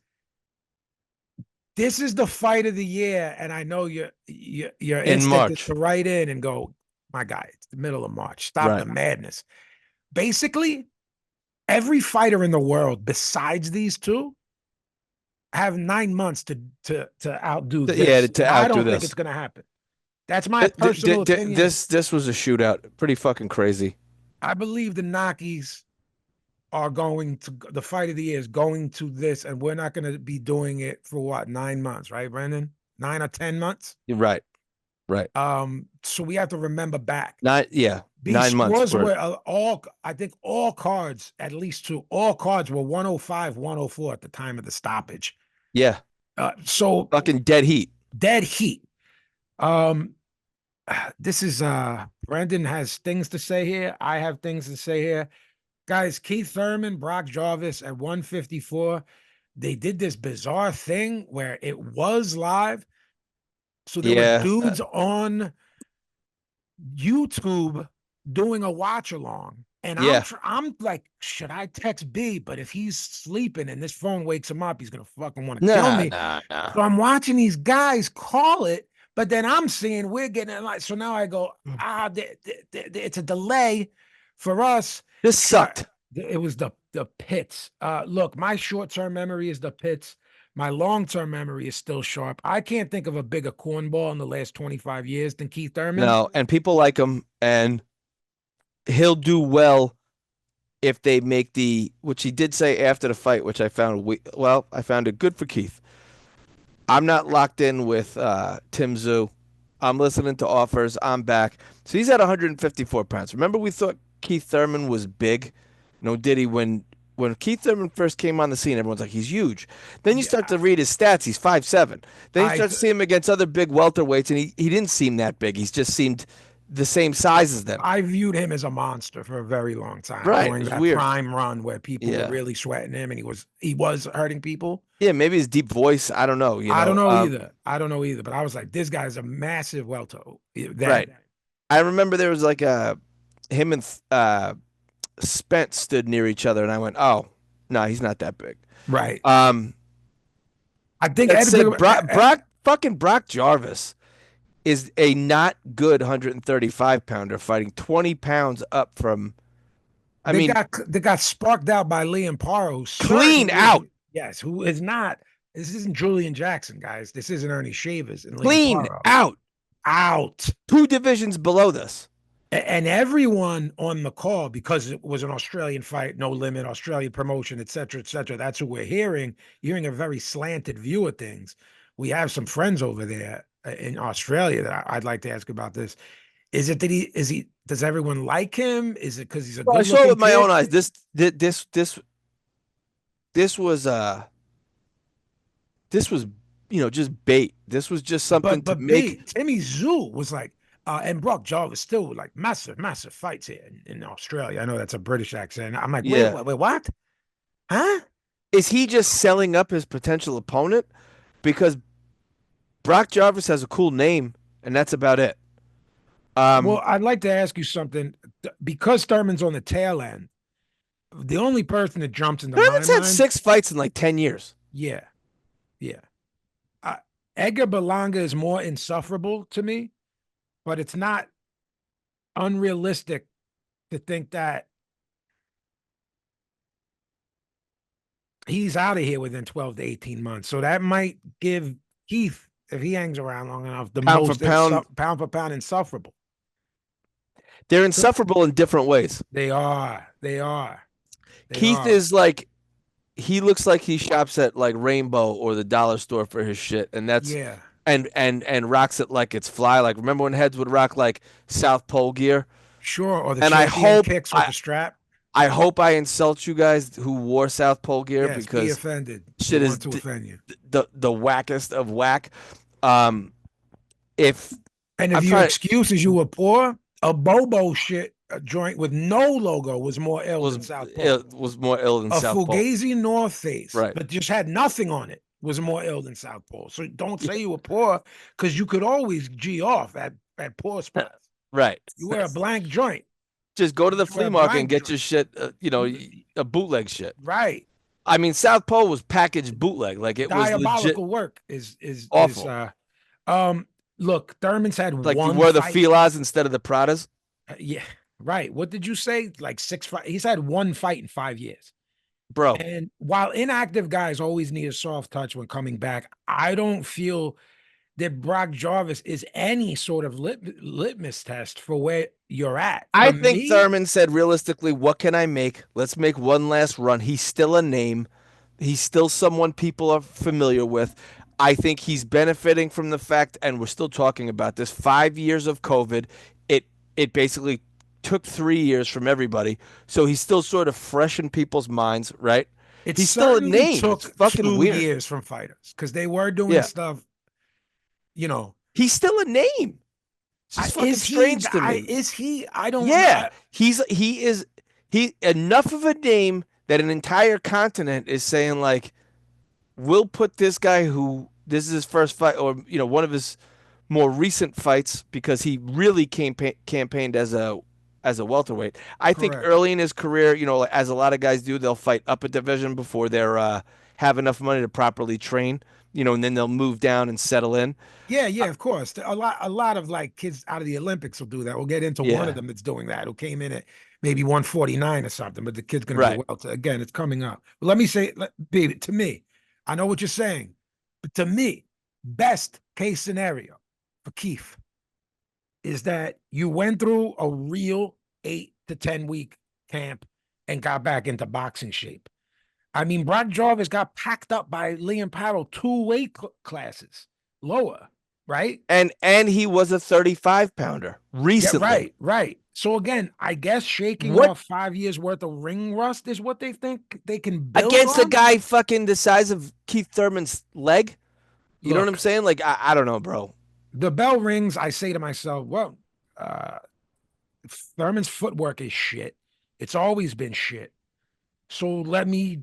this is the fight of the year, and I know your instinct is to write in and go, my guy, it's the middle of March. Stop the madness. Basically, every fighter in the world besides these two have 9 months to outdo this. Yeah, to outdo I don't think it's going to happen. That's my personal opinion. This was a shootout. Pretty fucking crazy. I believe the Nockies are going to, the fight of the year is going to this, and we're not going to be doing it for what, 9 months, right, Brendan? 9 or 10 months? You're right. So we have to remember back. 9 months. I think all cards, at least 2, all cards were 105, 104 at the time of the stoppage. Yeah. So fucking dead heat. This is Brendan has things to say here. I have things to say here. Guys, Keith Thurman, Brock Jarvis at 154. They did this bizarre thing where it was live. So there were dudes on YouTube doing a watch along. And I'm like, should I text B? But if he's sleeping and this phone wakes him up, he's going to fucking want to kill me. So I'm watching these guys call it. But then I'm seeing we're getting it like, so now I go, it's a delay for us. This sucked. It was the pits. Look, my short-term memory is the pits. My long-term memory is still sharp. I can't think of a bigger cornball in the last 25 years than Keith Thurman. No, and people like him, and he'll do well if they make which he did say after the fight, which I found it good for Keith. I'm not locked in with Tim Tszyu. I'm listening to offers. I'm back. So he's at 154 pounds. Remember we thought Keith Thurman was big? Did he when when Keith Thurman first came on the scene, everyone's like, he's huge. Then you start to read his stats. He's 5'7". Then you start to see him against other big welterweights, and he didn't seem that big. He's just seemed the same size as them. I viewed him as a monster for a very long time. Right, During that prime run where people were really sweating him, and he was hurting people. Yeah, maybe his deep voice. I don't know. I don't know either. I don't know either. But I was like, this guy's a massive welter. Right. I remember there was like him and Spence stood near each other, and I went, "Oh, no, he's not that big." Right. I think Brock Jarvis is a not good 135 pounder fighting 20 pounds up from. They got sparked out by Liam Paro. Clean out. Yes, who is not. This isn't Julian Jackson, guys. This isn't Ernie Shavers. And clean out. Out. 2 divisions below this. And everyone on the call, because it was an Australian fight, no limit, Australian promotion, et cetera, that's who we're hearing. You're hearing a very slanted view of things. We have some friends over there in Australia that I'd like to ask about this. Is it that does everyone like him? Is it because he's a good I saw it with my own eyes. This was just bait. This was just something to make. Timmy Zoo was like, and Brock Jarvis still like massive fights here in Australia. I know that's a British accent. I'm like, wait, what? Huh? Is he just selling up his potential opponent? Because Brock Jarvis has a cool name, and that's about it. Well, I'd like to ask you something. Because Thurman's on the tail end, the only person that jumps into Thurman's had 6 fights in like 10 years. Yeah. Edgar Berlanga is more insufferable to me, but it's not unrealistic to think that he's out of here within 12 to 18 months. So that might give Keith, if he hangs around long enough, the pound for pound insufferable. They're insufferable in different ways. They are. Keith is like, he looks like he shops at like Rainbow or the dollar store for his shit, and that's and rocks it like it's fly. Like, remember when heads would rock like South Pole gear? Sure, or the champion kicks with the strap. I hope I insult you guys who wore South Pole gear, because be offended. Shit is to offend you. The wackest of whack. If your excuse is you were poor, a Bobo shit joint with no logo was more ill than South Pole. It was more ill than South Pole. A Fugazi North Face, right, but just had nothing on it, was more ill than South Pole. So don't say you were poor, because you could always G off at poor spots. Right. You wear a blank joint. Just go to the flea market and get your shit, a bootleg shit. Right. I mean, South Pole was packaged bootleg. Like, it was diabolical work. Is awful. Look, Thurman's had like one. You wore the Filas instead of the Pradas. Yeah. Right. What did you say? Like 6 fights. He's had 1 fight in 5 years. Bro. And while inactive guys always need a soft touch when coming back, I don't feel that Brock Jarvis is any sort of litmus test for where you're at. I think Thurman said, realistically, what can I make? Let's make one last run. He's still a name. He's still someone people are familiar with. I think he's benefiting from the fact, and we're still talking about this, 5 years of COVID. It basically took 3 years from everybody. So he's still sort of fresh in people's minds, right? He's still a name. Took it's fucking 2 weird. years from fighters, because they were doing stuff, He's still a name. It's just fucking strange to me. Is he? I don't know. Yeah. He enough of a name that an entire continent is saying, like, we'll put this guy who this is his first fight, or one of his more recent fights, because he really campaigned as a welterweight. I think early in his career, as a lot of guys do, they'll fight up a division before they're have enough money to properly train, and then they'll move down and settle in. Yeah, of course. A lot of like kids out of the Olympics will do that. We'll get into one of them that's doing that, who came in at maybe 149 or something, but the kid's going to do well. Again, it's coming up. But let me say, baby, to me, I know what you're saying, but to me, best case scenario for Keith is that you went through a real 8 to 10 week camp and got back into boxing shape. I mean, Brock Jarvis got packed up by Liam Paddle 2 weight classes lower, right? And he was a 35 pounder recently. Yeah, right. So again, I guess shaking What? off 5 years worth of ring rust is what they think they can build Against a on? guy fucking the size of Keith Thurman's leg? You know what I'm Look, saying? Like, I don't know, bro. the bell rings. I say to myself, well, uh, Thurman's footwork is shit. It's always been shit. So let me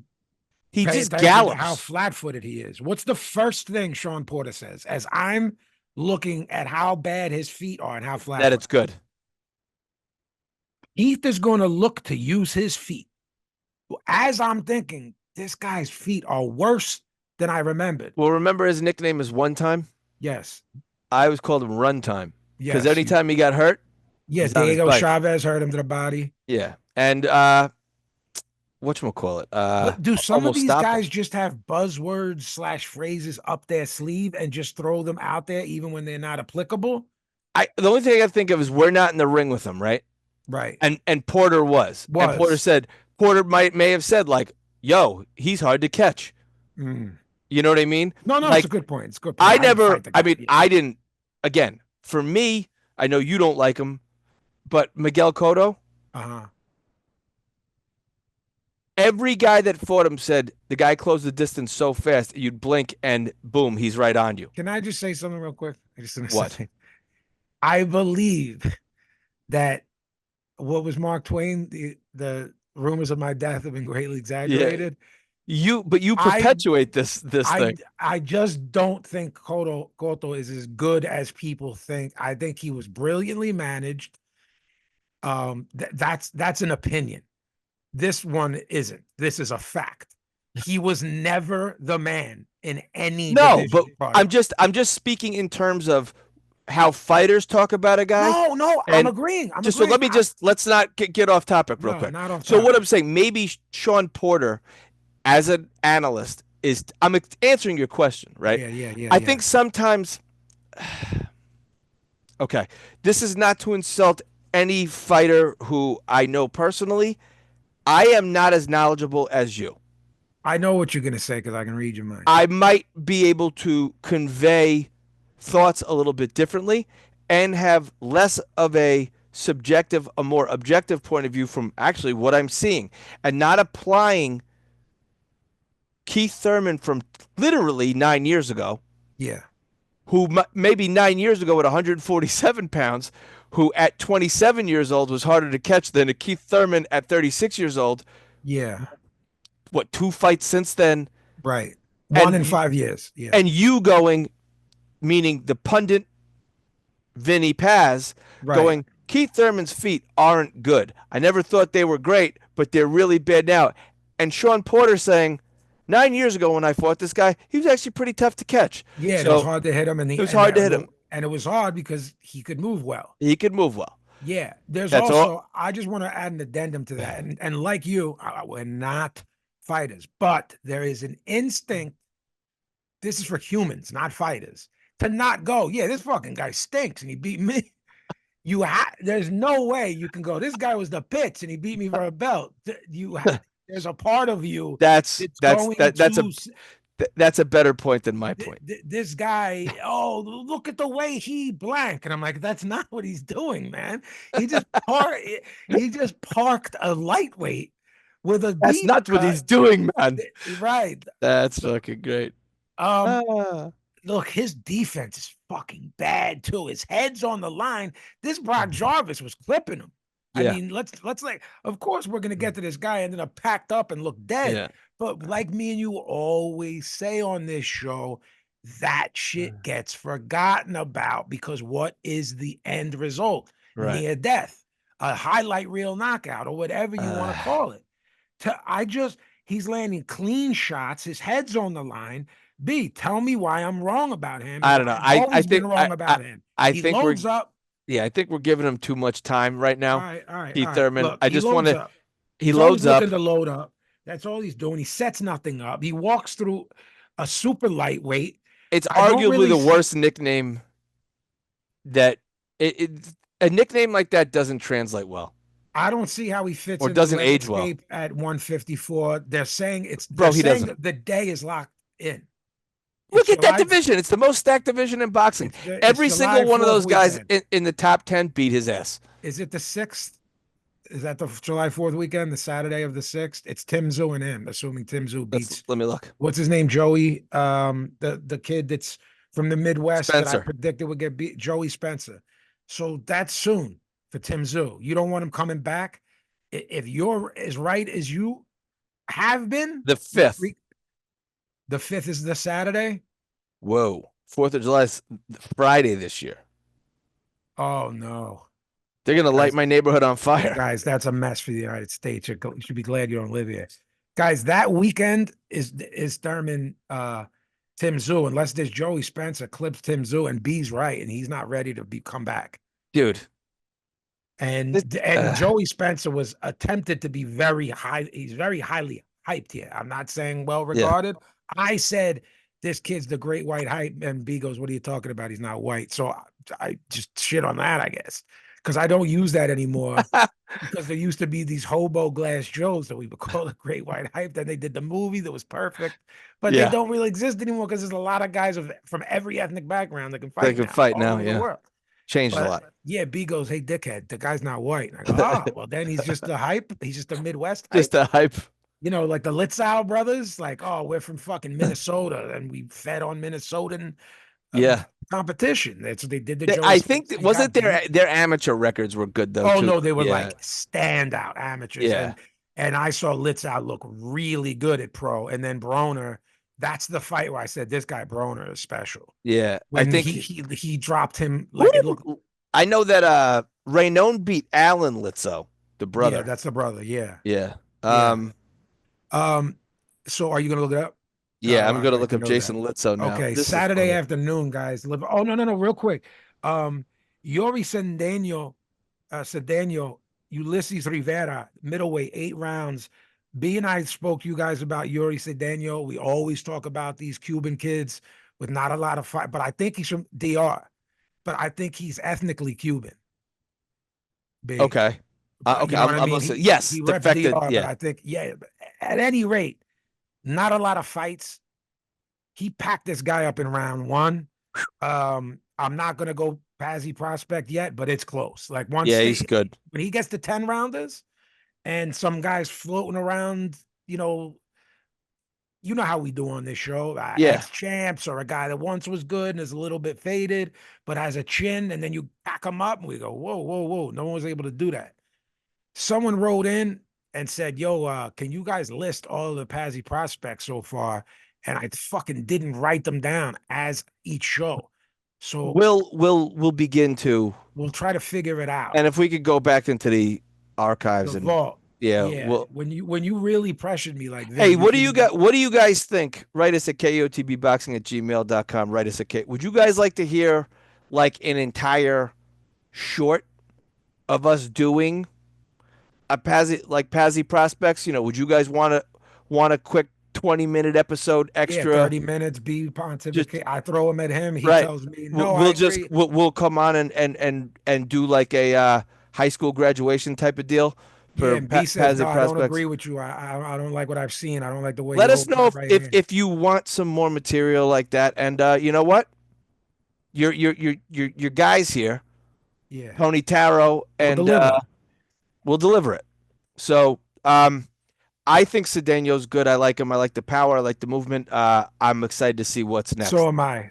He pay just attention to how gallops. flat-footed he is. What's the first thing Sean Porter says as I'm looking at how bad his feet are and how That flat-footed? it's good. Keith is going to look to use his feet. As I'm thinking, this guy's feet are worse than I remembered. Well, remember his nickname is One Time? Yes. I always called him Run Time. Because Yes. anytime he got hurt, Yeah, he's on his Diego bike. Chavez hurt him to the body. Yeah. And whatchamacallit? But do some of almost these stopped him. guys just have buzzwords / phrases up their sleeve and just throw them out there even when they're not applicable? The only thing I can think of is we're not in the ring with him, right? Right. And Porter was. And Porter may have said, like, yo, he's hard to catch. You know what I mean? No, like, it's a good point. It's a good point. I didn't, again, for me, I know you don't like him, but Miguel Cotto, every guy that fought him said the guy closed the distance so fast, you'd blink and boom, he's right on you. Can I just say something real quick? What? I believe that what was Mark Twain, the rumors of my death have been greatly exaggerated. Yeah. But you perpetuate this thing. I just don't think Cotto is as good as people think. I think he was brilliantly managed. That's an opinion. This one isn't. This is a fact. He was never the man in any division. But I'm just speaking in terms of how fighters talk about a guy. No, I'm agreeing. So let's not get off topic real quick. Not off so topic. What I'm saying, maybe Sean Porter, as an analyst, I'm answering your question, right? Yeah. I think sometimes, okay, this is not to insult any fighter who I know personally. I am not as knowledgeable as you. I know what you're going to say because I can read your mind. I might be able to convey thoughts a little bit differently and have less of a more objective point of view from actually what I'm seeing and not applying Keith Thurman from literally 9 years ago. Yeah. Who maybe 9 years ago at 147 pounds, who at 27 years old was harder to catch than a Keith Thurman at 36 years old. Yeah. What, 2 fights since then? Right. One in 5 years. Yeah. And you going, meaning the pundit Vinny Paz, going, Keith Thurman's feet aren't good. I never thought they were great, but they're really bad now. And Sean Porter saying, 9 years ago when I fought this guy, he was actually pretty tough to catch. Yeah, so, it was hard to hit him. It was hard to hit him. And it was hard because he could move well. He could move well. Yeah. I just want to add an addendum to that. And like you, we're not fighters, but there is an instinct. This is for humans, not fighters, to not go, yeah, this fucking guy stinks and he beat me. There's no way you can go, this guy was the pits and he beat me for a belt. There's a part of you that's a better point than my point. This guy, look at the way he blank, and I'm like, that's not what he's doing, man. He just parked a lightweight with a. That's not what he's doing, man. Right. That's fucking great. Look, his defense is fucking bad too. His head's on the line. This Brock Jarvis was clipping him. Yeah. I mean, let's of course we're gonna get to this guy ended up packed up and look dead. Yeah. But like me and you always say on this show, that shit gets forgotten about because what is the end result? Right. Near death, a highlight reel knockout, or whatever you want to call it. He's landing clean shots. His head's on the line. Tell me why I'm wrong about him. I don't know. I think wrong about him. I think loads up. Yeah, I think we're giving him too much time right now. All right. Keith Thurman. Look, I just want to. He loads up. Looking to load up. That's all he's doing. He sets nothing up. He walks through a super lightweight. It's arguably the worst nickname that a nickname like that doesn't translate well. I don't see how he fits or doesn't age well at 154. They're saying the day is locked in. Look at that division. It's the most stacked division in boxing. Every single one of those guys in the top 10 beat his ass. Is it the 6th? Is that the July 4th weekend, the Saturday of the 6th? It's Tim Tszyu and him, assuming Tim Tszyu beats, Let me look. what's his name? Joey, the kid that's from the Midwest that I Spencer. predicted would get beat, Joey Spencer. So that's soon for Tim Tszyu. You don't want him coming back. If you're as right as you have been, The 5th. The 5th is the Saturday. Whoa. 4th of July is Friday this year. Oh no. They're going to light my neighborhood on fire. Guys, that's a mess for the United States. You should be glad you don't live here. Guys, that weekend is Thurman, Tim Tszyu, unless there's Joey Spencer clips Tim Tszyu, and B's right, and he's not ready to come back. Dude. And Joey Spencer was attempted to be very high. He's very highly hyped here. I'm not saying well regarded. Yeah. I said this kid's the great white hype, and B goes, "What are you talking about? He's not white." So I just shit on that, I guess, because I don't use that anymore. Because there used to be these hobo glass Joes that we would call the great white hype. Then they did the movie that was perfect, but they don't really exist anymore because there's a lot of guys from every ethnic background that can fight. They can fight now. Yeah, changed a lot. Yeah, B goes, "Hey, dickhead, the guy's not white." And I go, "Oh, well, then he's just a hype. He's just a Midwest hype." Just a hype. You know, like the Litzow brothers, like, "Oh, we're from fucking Minnesota, and we fed on Minnesotan competition." That's what they did. I think wasn't their amateur records were good though. Oh no, they were like standout amateurs. Yeah, and I saw Litzow look really good at pro, and then Broner. That's the fight where I said this guy Broner is special. Yeah, when I think he dropped him. Like it looked. I know that Raynone beat Alan Litzow, the brother. Yeah, that's the brother. Yeah. Yeah. So are you gonna look it up? Yeah, I'm gonna look up Jason Litzow now. Okay, Saturday afternoon, guys. Oh no, real quick. Yuri Cedeno, Ulysses Rivera, middleweight, 8 rounds. B and I spoke to you guys about Yuri Cedeno. We always talk about these Cuban kids with not a lot of fight, but I think he's from DR. But I think he's ethnically Cuban. B. Okay. Okay. I'm listening. Yes, he defected. DR, but I think, at any rate, not a lot of fights. He packed this guy up in round 1. I'm not gonna go Pazzi prospect yet, but it's close. Like once he's good. When he gets to 10 rounders and some guys floating around, you know how we do on this show. Ex-champs or a guy that once was good and is a little bit faded, but has a chin, and then you pack him up and we go, whoa. No one was able to do that. Someone wrote in and said, "Yo, can you guys list all of the Pazzi prospects so far?" And I fucking didn't write them down as each show. So we'll begin to. We'll try to figure it out. And if we could go back into the archives and vault. Well, when you really pressured me like this. Hey, what do you guys think? Write us at kotbboxing@gmail.com. Write us at would you guys like to hear like an entire short of us doing a Pazzi prospects? You know, would you guys want a quick 20-minute episode extra? 30 minutes. Be pontificate. I throw him at him. He tells me no. We'll come on and do like a high school graduation type of deal. B says, no, I don't agree with you. I don't like what I've seen. I don't like the way. Let us know if you want some more material like that. And you know what? Your guys here, Tony Taro, and we'll deliver it. So I think Cedeno's good. I like him. I like the power. I like the movement. I'm excited to see what's next. So am I.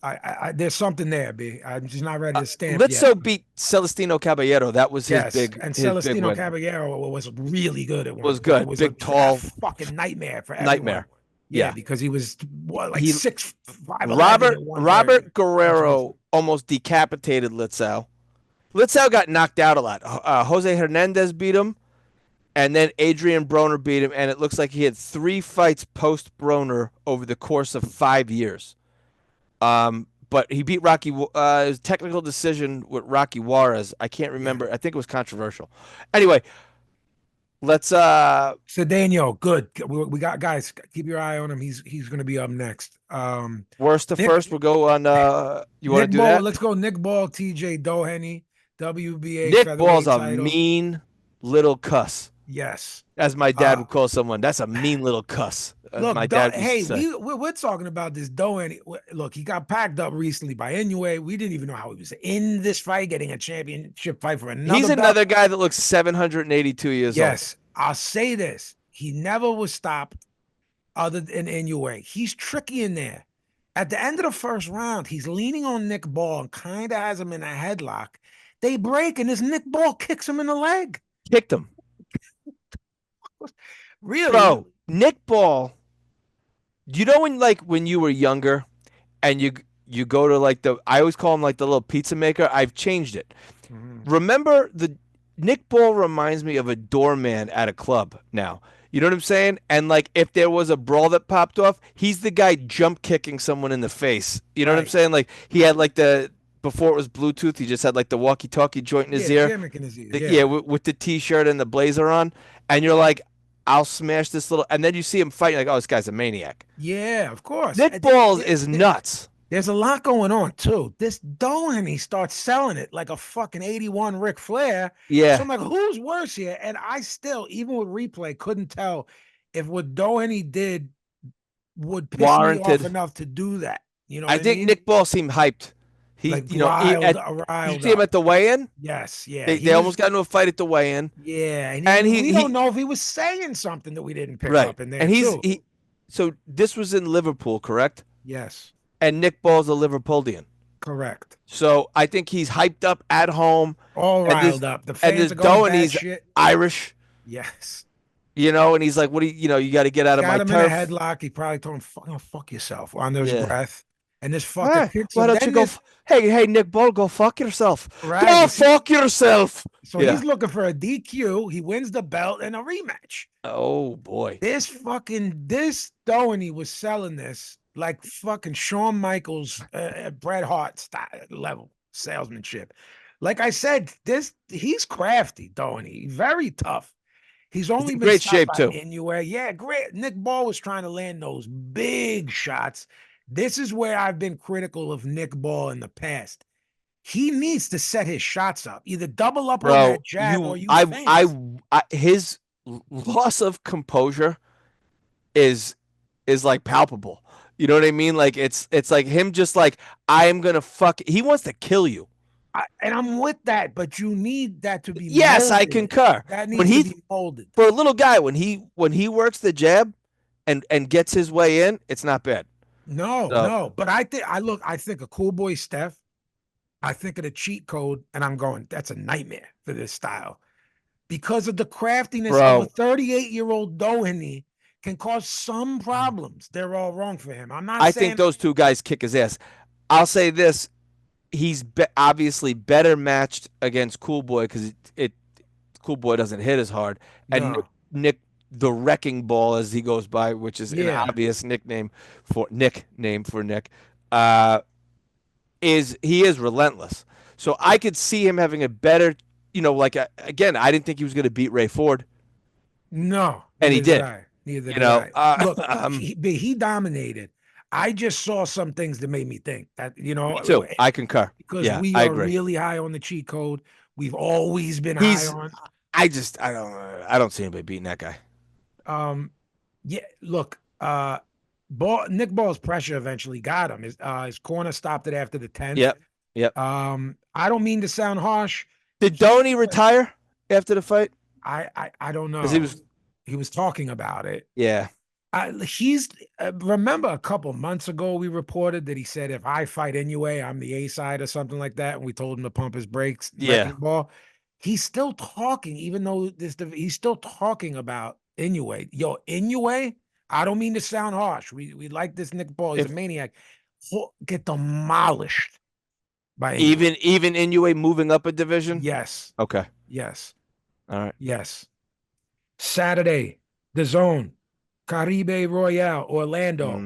I there's something there, B. I'm just not ready to stand. Litzow beat Celestino Caballero. That was his big. And Celestino Caballero was really good at one. Was good. Was big, tall, fucking nightmare for everyone. Nightmare. Yeah, because he was 6'5". Robert Guerrero almost decapitated Litzow. Litzow got knocked out a lot. Jose Hernandez beat him. And then Adrian Broner beat him, and it looks like he had 3 fights post-Broner over the course of 5 years. But he beat Rocky. It was a technical decision with Rocky Juarez. I can't remember. I think it was controversial. Anyway, let's. Cedeno, good. We got guys. Keep your eye on him. He's going to be up next. Worst to first. We'll go on. You want to do that? Let's go. Nick Ball, TJ Doheny, WBA. Nick Ball's a mean little cuss. Yes. As my dad would call someone, that's a mean little cuss. Look, my dad used hey, to say. we're talking about this Doheny. Look, he got packed up recently by Inoue. We didn't even know how he was in this fight, getting a championship fight for another He's belt. another guy that looks 782 years old. Yes, I'll say this. He never was stopped other than Inoue. He's tricky in there. At the end of the first round, he's leaning on Nick Ball and kind of has him in a headlock. They break, and this Nick Ball kicks him in the leg. Kicked him. Really? Bro, Nick Ball, you know when you were younger and you go to like I always call him like the little pizza maker. I've changed it. Remember Nick Ball reminds me of a doorman at a club now. You know what I'm saying? And like if there was a brawl that popped off, he's the guy jump kicking someone in the face. You know what I'm saying? Like he had like before it was Bluetooth, he just had like the walkie-talkie joint in his ear. Gimmick in his ear. With the t-shirt and the blazer on. And you're like, I'll smash this little, and then you see him fighting like, oh, this guy's a maniac. Yeah, of course. Nick Ball is nuts. There's a lot going on too. This Doheny starts selling it like a fucking 81 Ric Flair. Yeah. So I'm like, who's worse here? And I still, even with replay, couldn't tell if what Doheny did would piss me off enough to do that. You know, I think Nick Ball seemed hyped. He, like you know, riled you see him at the weigh-in? Yes, yeah. They almost got into a fight at the weigh-in. Yeah, and we don't know if he was saying something that we didn't pick up in there. And so this was in Liverpool, correct? Yes. And Nick Ball's a Liverpoolian. Correct. So I think he's hyped up at home. All riled up. The fans are going bad shit. Irish. Yes. You know, and he's like, what do you got to get out of my turf. Got him in a headlock. He probably told him, fuck yourself under his breath. And this fucking why don't you go? Hey, Nick Ball, go fuck yourself. Right. Go fuck yourself. So he's looking for a DQ. He wins the belt and a rematch. Oh boy. This Doheny was selling this like fucking Shawn Michaels, Bret Hart style level salesmanship. Like I said, he's crafty, Doheny. Very tough. He's only been great shape too. Anywhere. Yeah, great. Nick Ball was trying to land those big shots. This is where I've been critical of Nick Ball in the past. He needs to set his shots up, either double up on that jab or his loss of composure is like palpable. You know what I mean? Like it's like him just like, I am gonna he wants to kill you. And I'm with that, but you need that to be yes, molded. I concur. That needs to be molded. For a little guy, when he works the jab and gets his way in, it's not bad. No. But I think a cool boy Steph, I think of the cheat code, and I'm going, that's a nightmare for this style. Because of the craftiness of a 38-year-old Doheny can cause some problems. They're all wrong for him. I think those two guys kick his ass. I'll say this. He's obviously better matched against Cool Boy because Cool Boy doesn't hit as hard. And Nick, the Wrecking Ball, as he goes by, which is an obvious nickname for Nick, he is relentless. So I could see him having a better, again, I didn't think he was going to beat Ray Ford. No. And he did. Neither did I. Look, he dominated. I just saw some things that made me think that, Me too. I concur. Because we are really high on the cheat code. We've always been high on. I don't see anybody beating that guy. Look, Nick Ball's pressure eventually got him. His corner stopped it after the 10th. Yep. I don't mean to sound harsh. Did Doheny retire after the fight? I don't know. He was talking about it. Yeah. Remember a couple months ago we reported that he said, if I fight Inoue, I'm the A side or something like that, and we told him to pump his brakes. Yeah. Ball. He's still talking, even though he's still talking about Inoue. Yo, Inoue, I don't mean to sound harsh. We like this Nick Ball. He's a maniac. Get demolished by Inoue. Even Inoue moving up a division? Yes. Okay. Yes. All right. Yes. Saturday, the Zone, Caribe Royale, Orlando.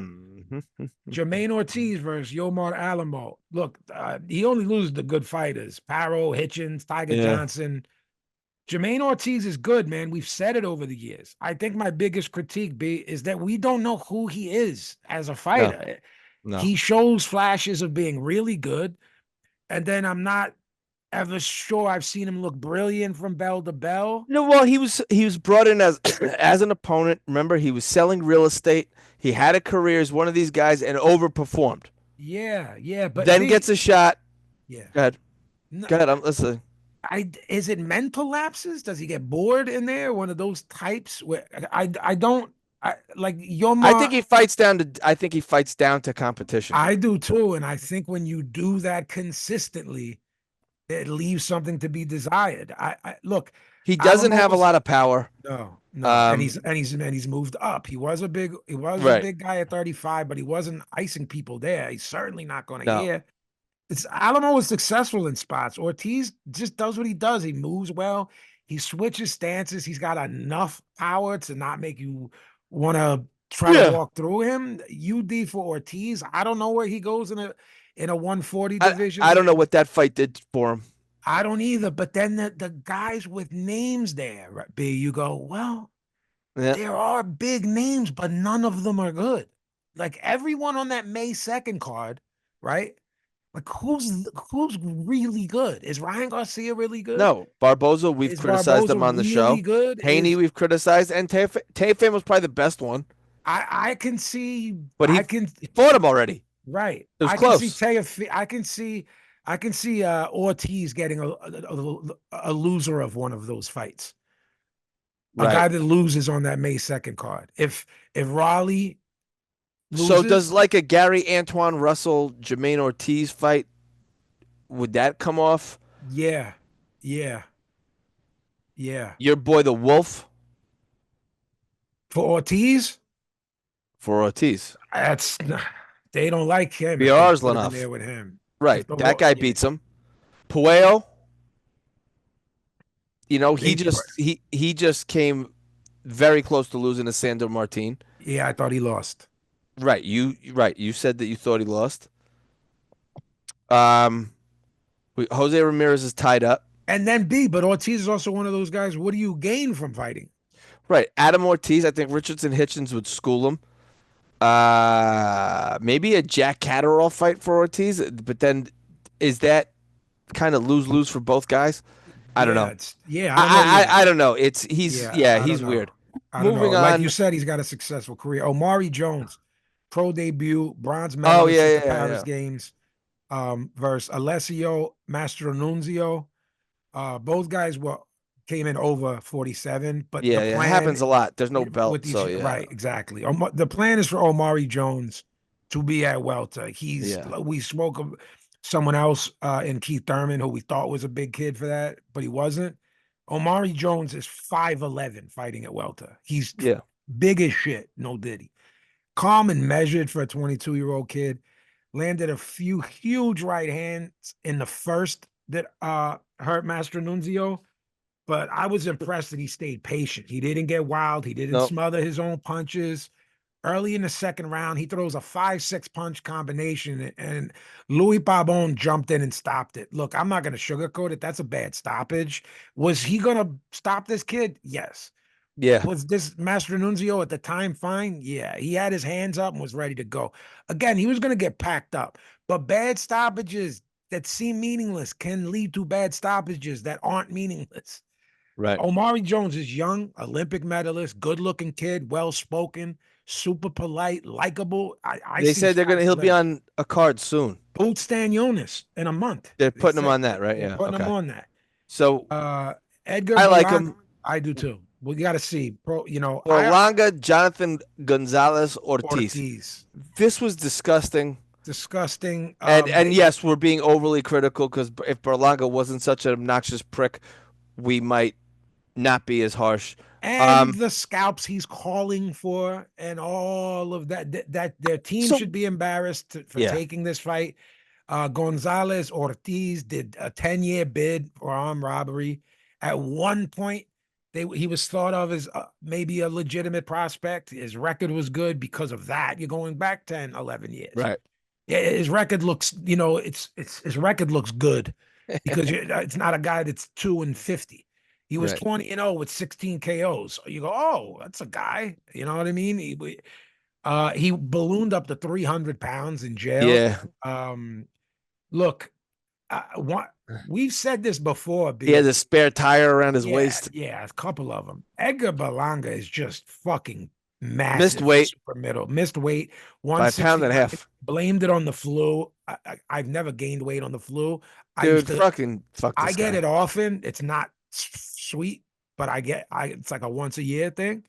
Jermaine Ortiz versus Yomar Alamo. Look, he only loses to good fighters. Paro, Hitchens, Tiger Johnson. Jermaine Ortiz is good, man. We've said it over the years. I think my biggest critique is that we don't know who he is as a fighter. No. He shows flashes of being really good. And then I'm not ever sure. I've seen him look brilliant from bell to bell. No, well, he was brought in as as an opponent. Remember, he was selling real estate. He had a career as one of these guys and overperformed. Yeah, but Then gets a shot. yeah. Go ahead. No, Go ahead. I'm listening. is it mental lapses? Does he get bored in there? One of those types where I don't like I think he fights down to. I think he fights down to competition. I do too, and I think when you do that consistently, it leaves something to be desired. I look. He doesn't have a lot of power. No, and he's moved up. He was a big guy at 35, but he wasn't icing people there. He's certainly not going to hear. Alamo was successful in spots. Ortiz just does what he does. He moves well. He switches stances. He's got enough power to not make you want to try to walk through him. UD for Ortiz. I don't know where he goes in a 140 division. I don't know what that fight did for him. I don't either. But then the guys with names there, B, you go, well, there are big names, but none of them are good. Like everyone on that May 2nd card, right? Like who's really good? Is Ryan Garcia really good? No, Barboza. We've criticized him on the show. Good? Haney, we've criticized, and Teofimo was probably the best one. I can see, but he fought him already. Right. It was close. I can see Ortiz getting a loser of one of those fights. A guy that loses on that May 2nd card. If Raleigh loses, so does like a Gary Antoine Russell Jermaine Ortiz fight, would that come off? Yeah. Your boy the Wolf for Ortiz? That's they don't like him. BR's enough there with him. Right. That guy beats him. Puello, he just came very close to losing to Sandor Martin. Yeah, I thought he lost. Right. You said that you thought he lost. Jose Ramirez is tied up. And then but Ortiz is also one of those guys. What do you gain from fighting? Right. Adam Ortiz, I think Richardson Hitchens would school him. Maybe a Jack Catterall fight for Ortiz, but then is that kind of lose for both guys? I don't know. I don't know. He's weird. Moving on. Like you said, he's got a successful career. Omari Jones, pro debut, bronze medalist at the Paris Games, versus Alessio Mastronunzio. Both guys came in over 47, but it happens a lot. There's no belt, right, exactly. The plan is for Omari Jones to be at welter. We spoke of someone else in Keith Thurman, who we thought was a big kid for that, but he wasn't. Omari Jones is 5'11" fighting at welter. He's big as shit, no diddy. Calm and measured for a 22-year-old kid. Landed a few huge right hands in the first that hurt Mastronunzio. But I was impressed that he stayed patient. He didn't get wild. He didn't smother his own punches. Early in the second round, he throws a 5-6 punch combination, and Louis Pabon jumped in and stopped it. Look, I'm not going to sugarcoat it. That's a bad stoppage. Was he going to stop this kid? Yes. Yeah. Was this Mastronunzio at the time fine? Yeah. He had his hands up and was ready to go. Again, he was going to get packed up. But bad stoppages that seem meaningless can lead to bad stoppages that aren't meaningless. Right. Omari Jones is young, Olympic medalist, good-looking kid, well-spoken, super polite, likable. They said he'll be on a card soon. Boots Stanionis in a month. They're putting him on that, right? Yeah. Putting him on that. So Edgar, I like him. I do too. We got to see. Berlanga, Jonathan Gonzalez Ortiz. This was disgusting. And yes, we're being overly critical because if Berlanga wasn't such an obnoxious prick, we might not be as harsh. And the scalps he's calling for and all of that their team should be embarrassed for taking this fight. Gonzalez Ortiz did a 10-year bid for armed robbery. At one point, he was thought of as maybe a legitimate prospect. His record was good because of that. You're going back 10, 11 years. Right. Yeah, his record looks, his record looks good because it's not a guy that's 2-50. He was 20-0 with 16 KOs. You go, oh, that's a guy. You know what I mean? He ballooned up to 300 pounds in jail. Yeah. Look, we've said this before. He has a spare tire around his waist. Yeah, a couple of them. Edgar Berlanga is just fucking massive. Missed weight. Super middle. Missed weight. By a pound and a half. Blamed it on the flu. I've never gained weight on the flu. Dude, fucking fuck this I get guy. it often. It's not sweet, but it's like a once a year thing.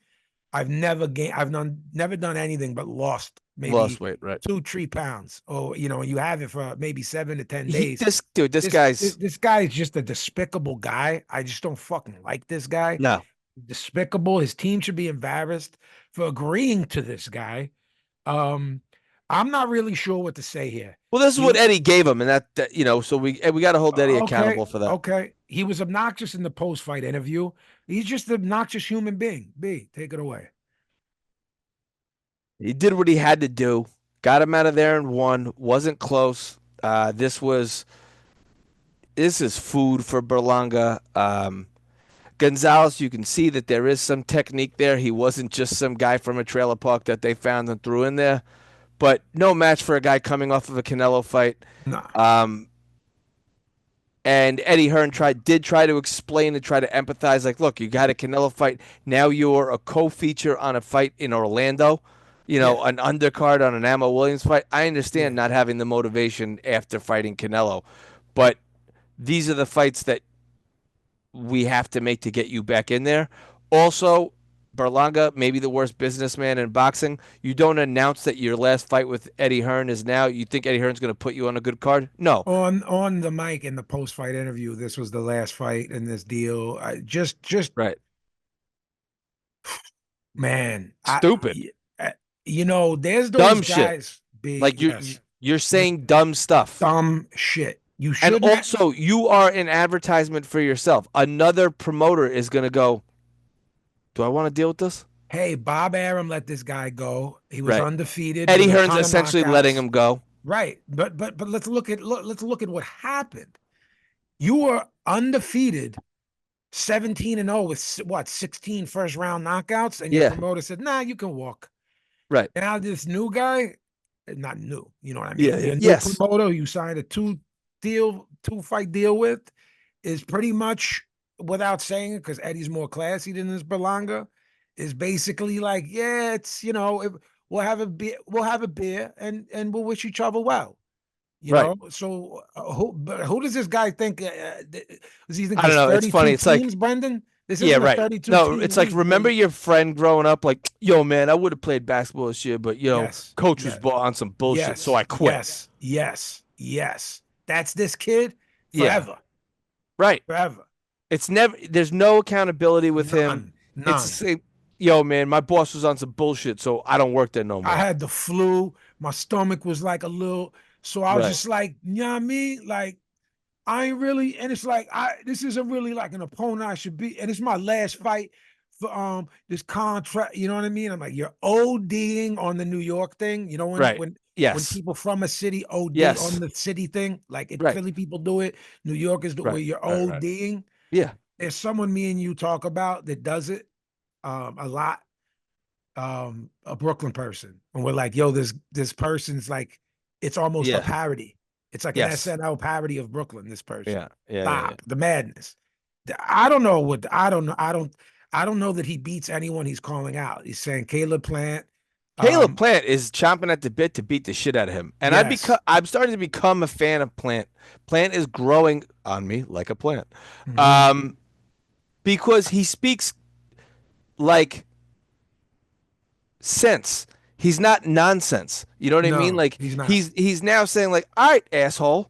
I've never done anything but lost weight, right? 2-3 pounds, or you have it for maybe 7 to 10 days. This guy is just a despicable guy. I just don't fucking like this guy. No, despicable. His team should be embarrassed for agreeing to this guy. I'm not really sure what to say here. Well, this is what Eddie gave him, and that so we got to hold Eddie accountable for that. Okay, he was obnoxious in the post-fight interview. He's just an obnoxious human being. B, take it away. He did what he had to do. Got him out of there and won. Wasn't close. This is food for Berlanga. Gonzalez, you can see that there is some technique there. He wasn't just some guy from a trailer park that they found and threw in there. But no match for a guy coming off of a Canelo fight. Nah. And Eddie Hearn did try to explain and try to empathize. Like, look, you got a Canelo fight. Now you're a co-feature on a fight in Orlando. An undercard on an Ammo Williams fight. I understand not having the motivation after fighting Canelo. But these are the fights that we have to make to get you back in there. Also, Berlanga, maybe the worst businessman in boxing. You don't announce that your last fight with Eddie Hearn is now. You think Eddie Hearn's going to put you on a good card? No. On the mic in the post-fight interview, this was the last fight in this deal. Just right. Man, stupid. There's those dumb guys. Shit. Like you're saying dumb stuff. Dumb shit. You should. And also, you are an advertisement for yourself. Another promoter is going to go, do I want to deal with this? Hey, Bob Arum let this guy go. He was undefeated. Eddie Hearn's essentially letting him go. Right. But let's look at what happened. You were undefeated, 17-0 with what, 16 first-round knockouts, and your promoter said, "Nah, you can walk." Right. Now this new guy, not new, you know what I mean? Yeah. New promoter you signed a two-fight deal with is pretty much, without saying it, because Eddie's more classy than this Berlanga, is basically like, it's we'll have a beer and we'll wish each other well. You know, so who does this guy think? Does he think I don't know. It's funny. It's teams, like Brendan. This isn't a 32 No, it's like, remember your friend growing up? Like, yo, man, I would have played basketball this year, but coach was on some bullshit, so I quit. Yes. That's this kid forever. Right. Forever. It's never. There's no accountability with him. None. It's yo, man, my boss was on some bullshit, so I don't work there no more. I had the flu. My stomach was like a little. So I was just like, you know what I mean? Like, I ain't really, and it's like, this isn't really like an opponent I should be, and it's my last fight for this contract, you know what I mean? I'm like, you're ODing on the New York thing, when people from a city OD on the city thing, like Philly people do it, New Yorkers do it, where you're ODing. Yeah. There's someone me and you talk about that does it a lot, a Brooklyn person, and we're like, yo, this person's like, it's almost a parody. It's like an SNL parody of Brooklyn. This person, Stop the madness. I don't know that he beats anyone he's calling out. He's saying Caleb Plant. Caleb Plant is chomping at the bit to beat the shit out of him, and I'm starting to become a fan of Plant. Plant is growing on me like a plant, because he speaks like sense. He's not nonsense. You know what I mean? Like he's now saying like, all right, asshole.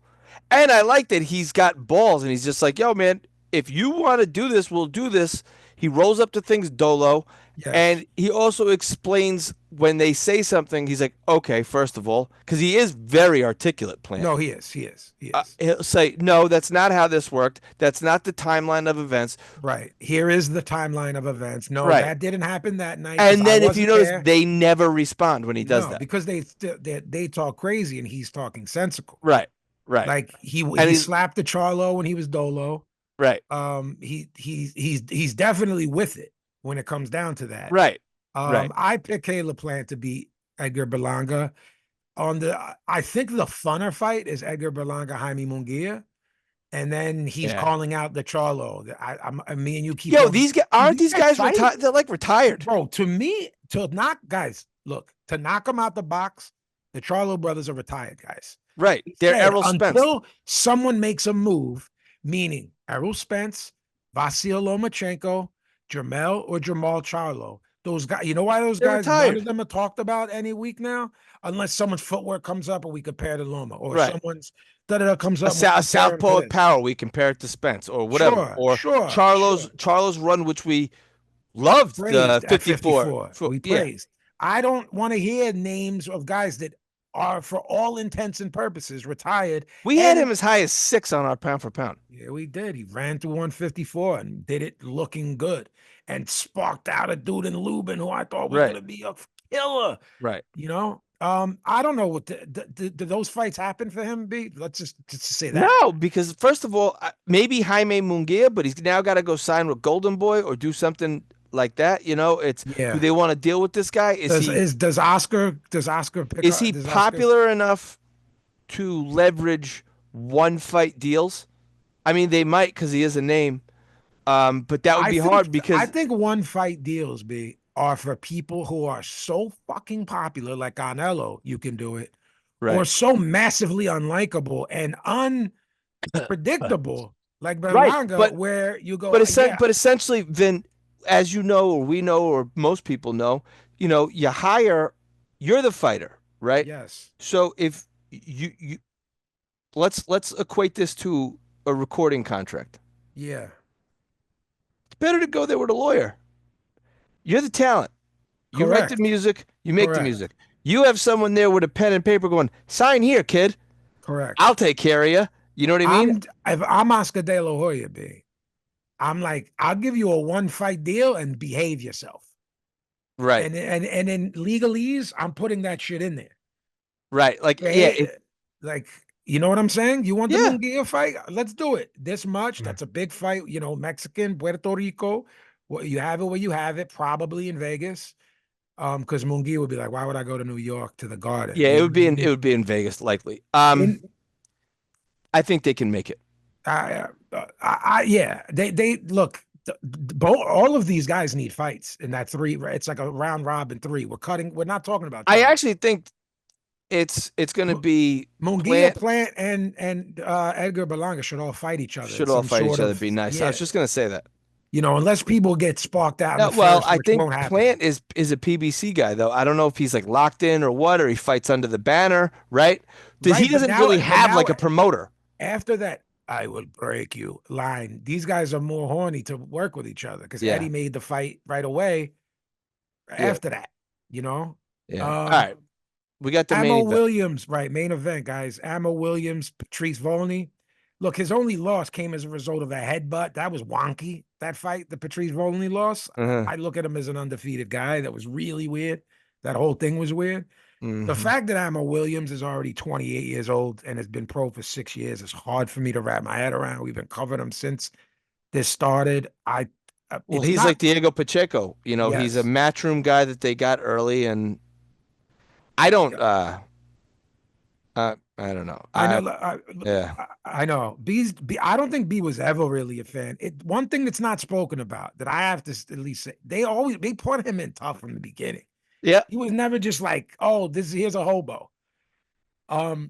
And I like that he's got balls and he's just like, yo, man, if you want to do this, we'll do this. He rolls up to things dolo. Yes. And he also explains when they say something, he's like, okay, first of all, because he is very articulate, Plant. No, he is. He'll say, no, that's not how this worked. That's not the timeline of events. Right. Here is the timeline of events. No, that didn't happen that night. And then if you notice, they never respond when he does that. Because they talk crazy and he's talking sensical. Right. Like he slapped the Charlo when he was dolo. Right. He's definitely with it when it comes down to that. Right. I picked Caleb Plant to beat Edgar Berlanga. I think the funner fight is Edgar Berlanga, Jaime Munguia. And then he's calling out the Charlo. Me and you keep. Yo, these guys aren't these guys retired? They're like retired, bro. To me, to knock them out the box, the Charlo brothers are retired guys. Right? They're Errol Spence. Until someone makes a move, meaning Errol Spence, Vasyl Lomachenko, Jermell or Jamal Charlo. Those guys, you know why those guys, retired. none of them are talked about any week now, unless someone's footwork comes up and we compare to Loma, or someone's comes up. A southpaw with power, we compare it to Spence, or whatever, Charlo's run, which we loved, the 54. We praised. I don't want to hear names of guys that are, for all intents and purposes, retired. We had him as high as 6 on our pound for pound. Yeah, we did. He ran through 154 and did it looking good, and sparked out a dude in Lubin who I thought was going to be a killer. Right. You know, I don't know what did those fights happen for him, B? Let's just say that. No, because first of all, maybe Jaime Munguia, but he's now got to go sign with Golden Boy or do something like that. You know, it's do they want to deal with this guy? Does Oscar pick is he popular enough to leverage one fight deals? I mean, they might, because he is a name. But that would be hard, because I think one fight deals are for people who are so fucking popular, like Canelo, you can do it, or so massively unlikable and unpredictable, like Berlanga, where you go. But essentially, Vin, as you know, or we know, or most people know, you know, you're the fighter, right? Yes. So if you let's equate this to a recording contract. Yeah. It's better to go there with a lawyer. You're the talent. You write the music, you make the music. You have someone there with a pen and paper going, sign here, kid. Correct. I'll take care of you. You know what I mean? If I'm Oscar De La Hoya, B, I'm like, I'll give you a one fight deal and behave yourself. Right. And in legalese, I'm putting that shit in there. Right. Like, like, you know what I'm saying? You want the Munguia fight? Let's do it. This much. That's a big fight. You know, Mexican, Puerto Rico. Well, you have it where you have it, probably in Vegas. Because Munguia would be like, why would I go to New York to the Garden? Yeah, it would be in Vegas, likely. I think they can make it. They look. All of these guys need fights in that 3. It's like a round robin 3. We're not talking about. I actually think it's going to be Munguia, Plant, and Edgar Berlanga should all fight each other. Should all fight each other. Be nice. I was just going to say that. You know, unless people get sparked out. I think Plant is a PBC guy, though. I don't know if he's like locked in or what, or he fights under the banner, right? He doesn't really have like a promoter. After that, I will break you line. These guys are more horny to work with each other, because Eddie made the fight right away. After that, you know. Yeah. All right. We got the Ammo Williams, main event, guys. Ammo Williams, Patrice Volny. Look, his only loss came as a result of a headbutt. That was wonky, that fight, the Patrice Volny loss. I look at him as an undefeated guy. That was really weird. That whole thing was weird. The fact that Ammo Williams is already 28 years old and has been pro for 6 years is hard for me to wrap my head around. We've been covering him since this started. He's like Diego Pacheco. You know, he's a matchroom guy that they got early, and I don't I don't know. I know. I don't think B was ever really a fan. One thing that's not spoken about that I have to at least say, they put him in tough from the beginning. Yeah. He was never just like, oh, here's a hobo. Look,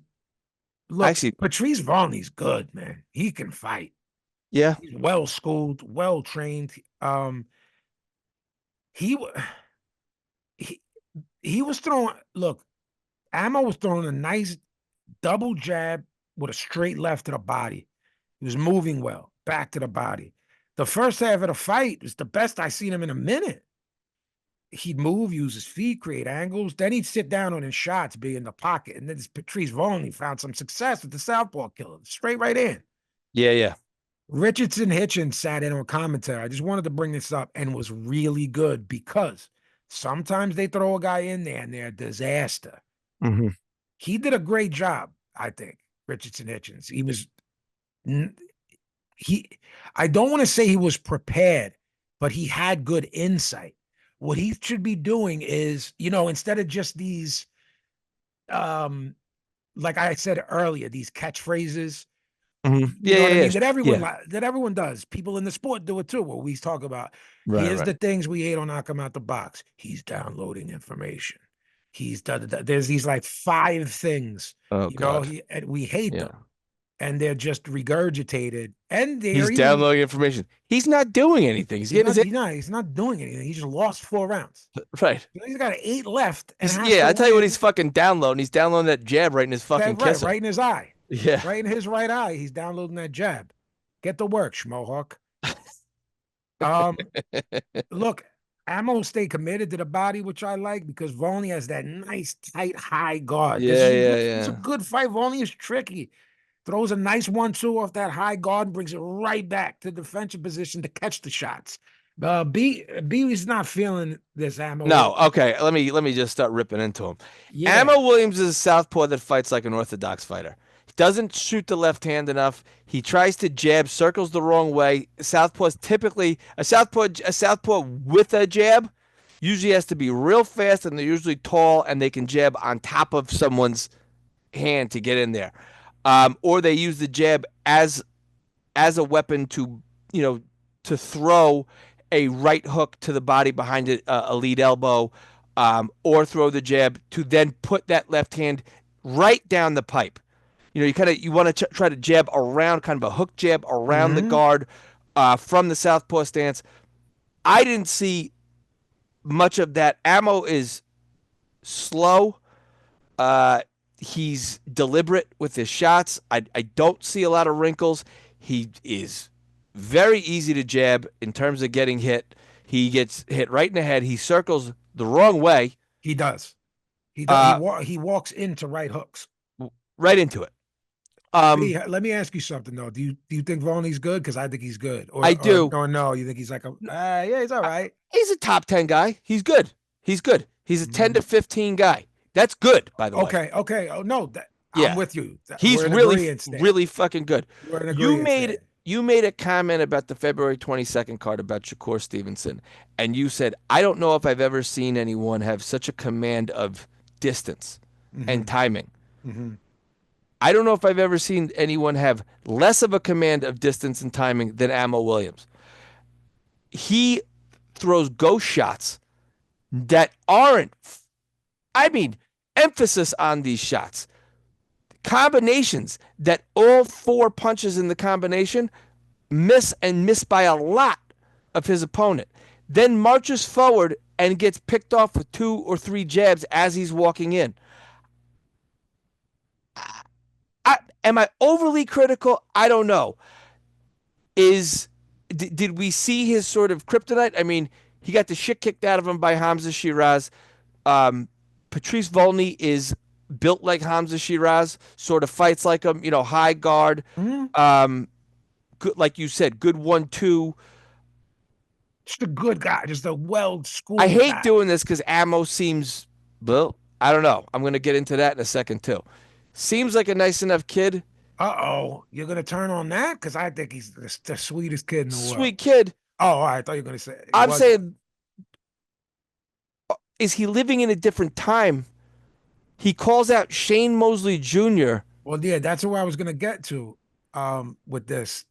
actually, Patrice Volny's good, man. He can fight. Yeah. He's well schooled, well trained. He was throwing, look, Ammo was throwing a nice double jab with a straight left to the body. He was moving well, back to the body. The first half of the fight was the best I've seen him in a minute. He'd move, use his feet, create angles. Then he'd sit down on his shots, be in the pocket. And then Patrice Volny found some success with the southpaw killer, straight right in. Yeah. Richardson Hitchens sat in on commentary. I just wanted to bring this up, and was really good, because sometimes they throw a guy in there and they're a disaster. He did a great job, I think, Richardson Hitchens. I don't want to say he was prepared, but he had good insight. What he should be doing is, instead of just these, like I said earlier, these catchphrases, You know what I mean? That Yeah. everyone does. People in the sport do it too. What we talk about. Right, Here's right. the things we hate on Knock Him Out the Box. He's downloading information. He's done. There's these like 5 things. Oh You know, God. and we hate Yeah. them, and they're just regurgitated. And He's downloading information. He's not doing anything. he's not doing anything. He just lost 4 rounds. Right. You know, he's got 8 left. And I tell you what, he's fucking downloading. He's downloading that jab right in his fucking kisser. Right in his eye. Yeah. Right in his right eye. He's downloading that jab. Get to work, Schmohawk. Look, Ammo stay committed to the body, which I like, because Volny has that nice, tight, high guard. It's a good fight. Volny is tricky. Throws a nice 1-2 off that high guard, brings it right back to defensive position to catch the shots. B is not feeling this Ammo. No, okay. Let me just start ripping into him. Yeah. Ammo Williams is a southpaw that fights like an orthodox fighter. He doesn't shoot the left hand enough. He tries to jab, circles the wrong way. Southpaw's typically a southpaw with a jab usually has to be real fast, and they're usually tall, and they can jab on top of someone's hand to get in there. Or they use the jab as a weapon to throw a right hook to the body behind it, a lead elbow, or throw the jab to then put that left hand right down the pipe. You want to try to jab around, kind of a hook jab around the guard from the southpaw stance. I didn't see much of that. Ammo is slow. He's deliberate with his shots. I don't see a lot of wrinkles. He is very easy to jab in terms of getting hit. He gets hit right in the head. He circles the wrong way. He does. He walks into right hooks. Right into it. Let me ask you something though. Do you think Volny's good? Because I think he's good. I do. Or no, you think he's like yeah, he's all right. He's a top 10 guy. He's good. He's a 10 to 15 guy. That's good, by the way. Okay. Oh no, I'm with you. He's really fucking good. You made a comment about the February 22nd card about Shakur Stevenson, and you said, I don't know if I've ever seen anyone have such a command of distance and timing. I don't know if I've ever seen anyone have less of a command of distance and timing than Ammo Williams. He throws ghost shots that aren't, emphasis on these shots. Combinations that all 4 punches in the combination miss by a lot of his opponent. Then marches forward and gets picked off with 2 or 3 jabs as he's walking in. Am I overly critical? I don't know. Did we see his sort of kryptonite? He got the shit kicked out of him by Hamza Shiraz. Patrice Volny is built like Hamza Shiraz, sort of fights like him, high guard. Good, like you said, good 1-2. Just a good guy, just a well-schooled I hate guy. doing this because Ammo seems, I don't know. I'm going to get into that in a second, too. Seems like a nice enough kid. You're going to turn on that? Because I think he's the sweetest kid in the world. Sweet kid. Oh, I thought you were going to say. I'm saying, is he living in a different time? He calls out Shane Mosley Jr. Well, yeah, that's where I was going to get to with this.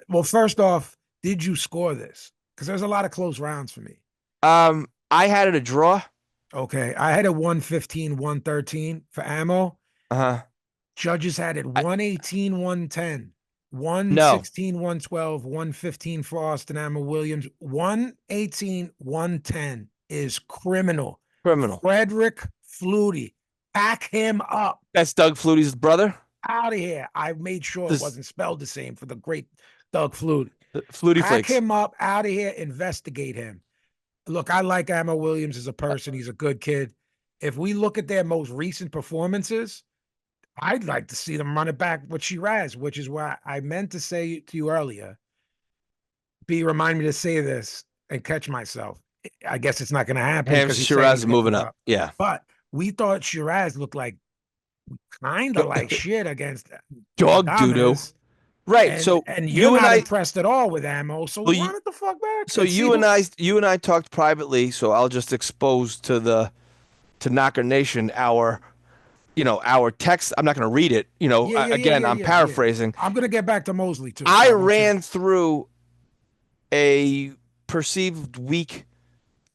Well, first off, did you score this? Because there's a lot of close rounds for me. I had it a draw. Okay. I had it 115, 113 for Ammo. Judges had it 118, 110, 116, 112, 115 for Austin Ammo Williams. 118, 110 is criminal. Frederick Flutie. Pack him up. That's Doug Flutie's brother? Out of here. I made sure it wasn't spelled the same for the great Doug Flutie. Flutie Pack Flakes. him up, out of here, investigate him. Look, I like Ammo Williams as a person. He's a good kid. If we look at their most recent performances, I'd like to see them run it back with Shiraz, which is why I meant to say to you earlier. Remind me to say this and catch myself. I guess it's not going to happen. Shiraz is moving up. Yeah. But we thought Shiraz looked like kind of like shit against dog doo-doo. Right. And you're not impressed at all with Ammo. So run it the fuck back. So you and I talked privately. So I'll just expose to Knocker Nation our our text. I'm not going to read it. I'm paraphrasing. I'm going to get back to Mosley too. I ran through a perceived weak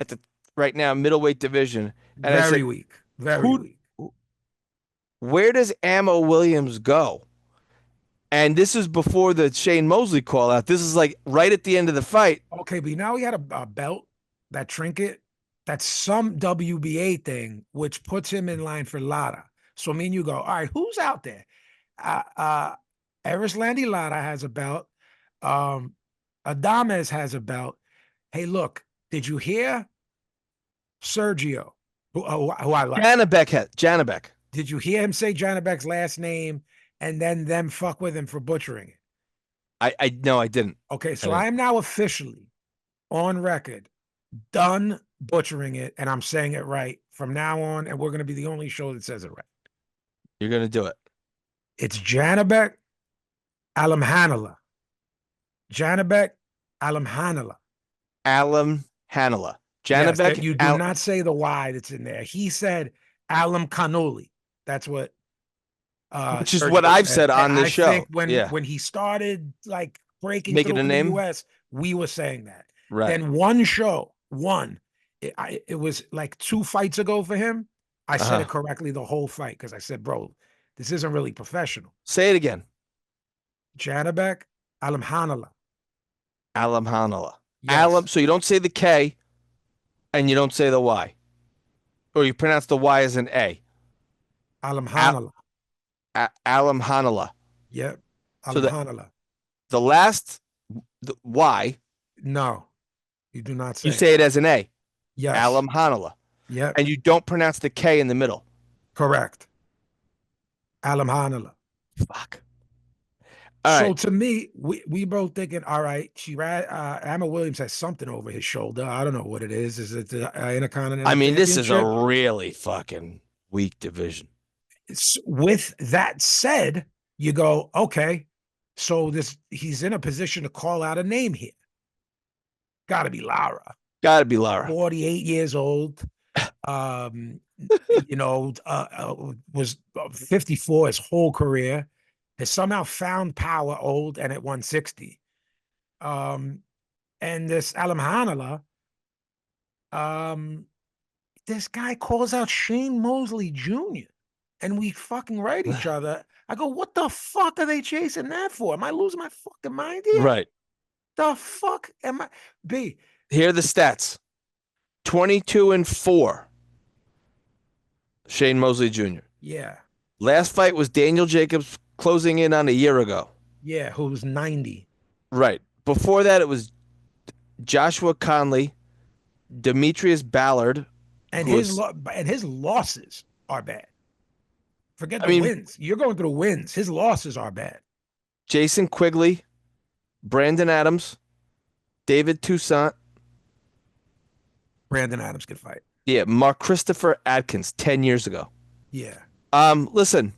at the right now middleweight division, and I said, weak, very weak. Where does Ammo Williams go? And this is before the Shane Mosley call out. This is like right at the end of the fight. Okay, but now he had a belt, that trinket, that's some WBA thing, which puts him in line for Lara. So me and you go, all right, who's out there? Erislandy Lara has a belt. Adames has a belt. Hey, look, did you hear Sergio, who I like? Janabek. Did you hear him say Janabek's last name and then them fuck with him for butchering it? No, I didn't. Okay, so I am now officially on record done butchering it, and I'm saying it right from now on, and we're going to be the only show that says it right. You're going to do it. It's Janabek Alamhanala. Janabek Alamhanala. Alamhanala. Janabek. Yes, you do not say the Y that's in there. He said Alam Kanoli. That's what. Which is what I've said on this show. Think when he started like breaking making through a name in the US, we were saying that. Right. Then it was like 2 fights ago for him. I said it correctly the whole fight because I said, bro, this isn't really professional. Say it again. Janabek Alamhanala. Alamhanala. Yes. So you don't say the K and you don't say the Y. Or you pronounce the Y as an A. Alamhanala. Alamhanala. Yep. Alamhanala. So the last Y. No, you do not say. You say it as an A. Yes. Alamhanala. Yep. And you don't pronounce the K in the middle. Correct. Alamhanala. Fuck. So to me, we both thinking, all right, Ammo Williams has something over his shoulder. I don't know what it is. Is it the Intercontinental? I mean, this is a really fucking weak division. With that said, you go, okay, so he's in a position to call out a name here. Got to be Lara. 48 years old. Was 54 his whole career. Has somehow found power old and at 160. And this Alamhanala, this guy calls out Shane Mosley Jr. and we fucking write each other. I go, what the fuck are they chasing that for? Am I losing my fucking mind here? Right. The fuck am I? B. Here are the stats. 22-4. Shane Mosley Jr. Yeah. Last fight was Daniel Jacobs closing in on a year ago. Yeah, who was 90. Right. Before that, it was Joshua Conley, Demetrius Ballard. And his losses are bad. Forget the wins. You're going through wins. His losses are bad. Jason Quigley, Brandon Adams, David Toussaint. Brandon Adams could fight. Yeah, Mark Christopher Adkins 10 years ago. Yeah. Listen.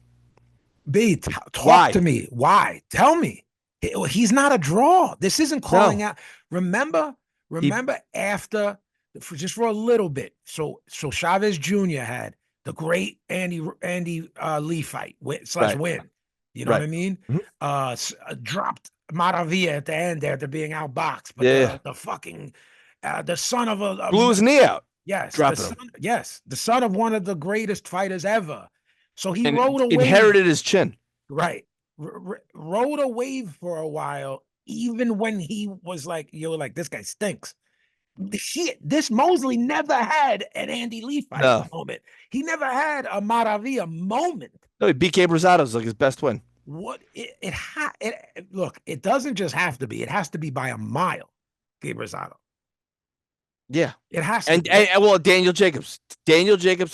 B, talk to me. Why? Tell me. He's not a draw. This isn't calling out. Remember after, just for a little bit. So Chavez Jr. had the great Andy Lee fight win. You know what I mean? Mm-hmm. Dropped Maravilla at the end there to being outboxed. But the fucking the son of a blew his knee out. Yes, the son of one of the greatest fighters ever. So he rode a wave. Inherited his chin. Right. Rode a wave for a while, even when he was like, you were like, this guy stinks. This Mosley never had an Andy Lee fight moment. He never had a Maravilla moment. No, he beat Gabe Rosado's like his best win. Look, it doesn't just have to be. It has to be by a mile, Gabe Rosado. Yeah, it has to. And Daniel Jacobs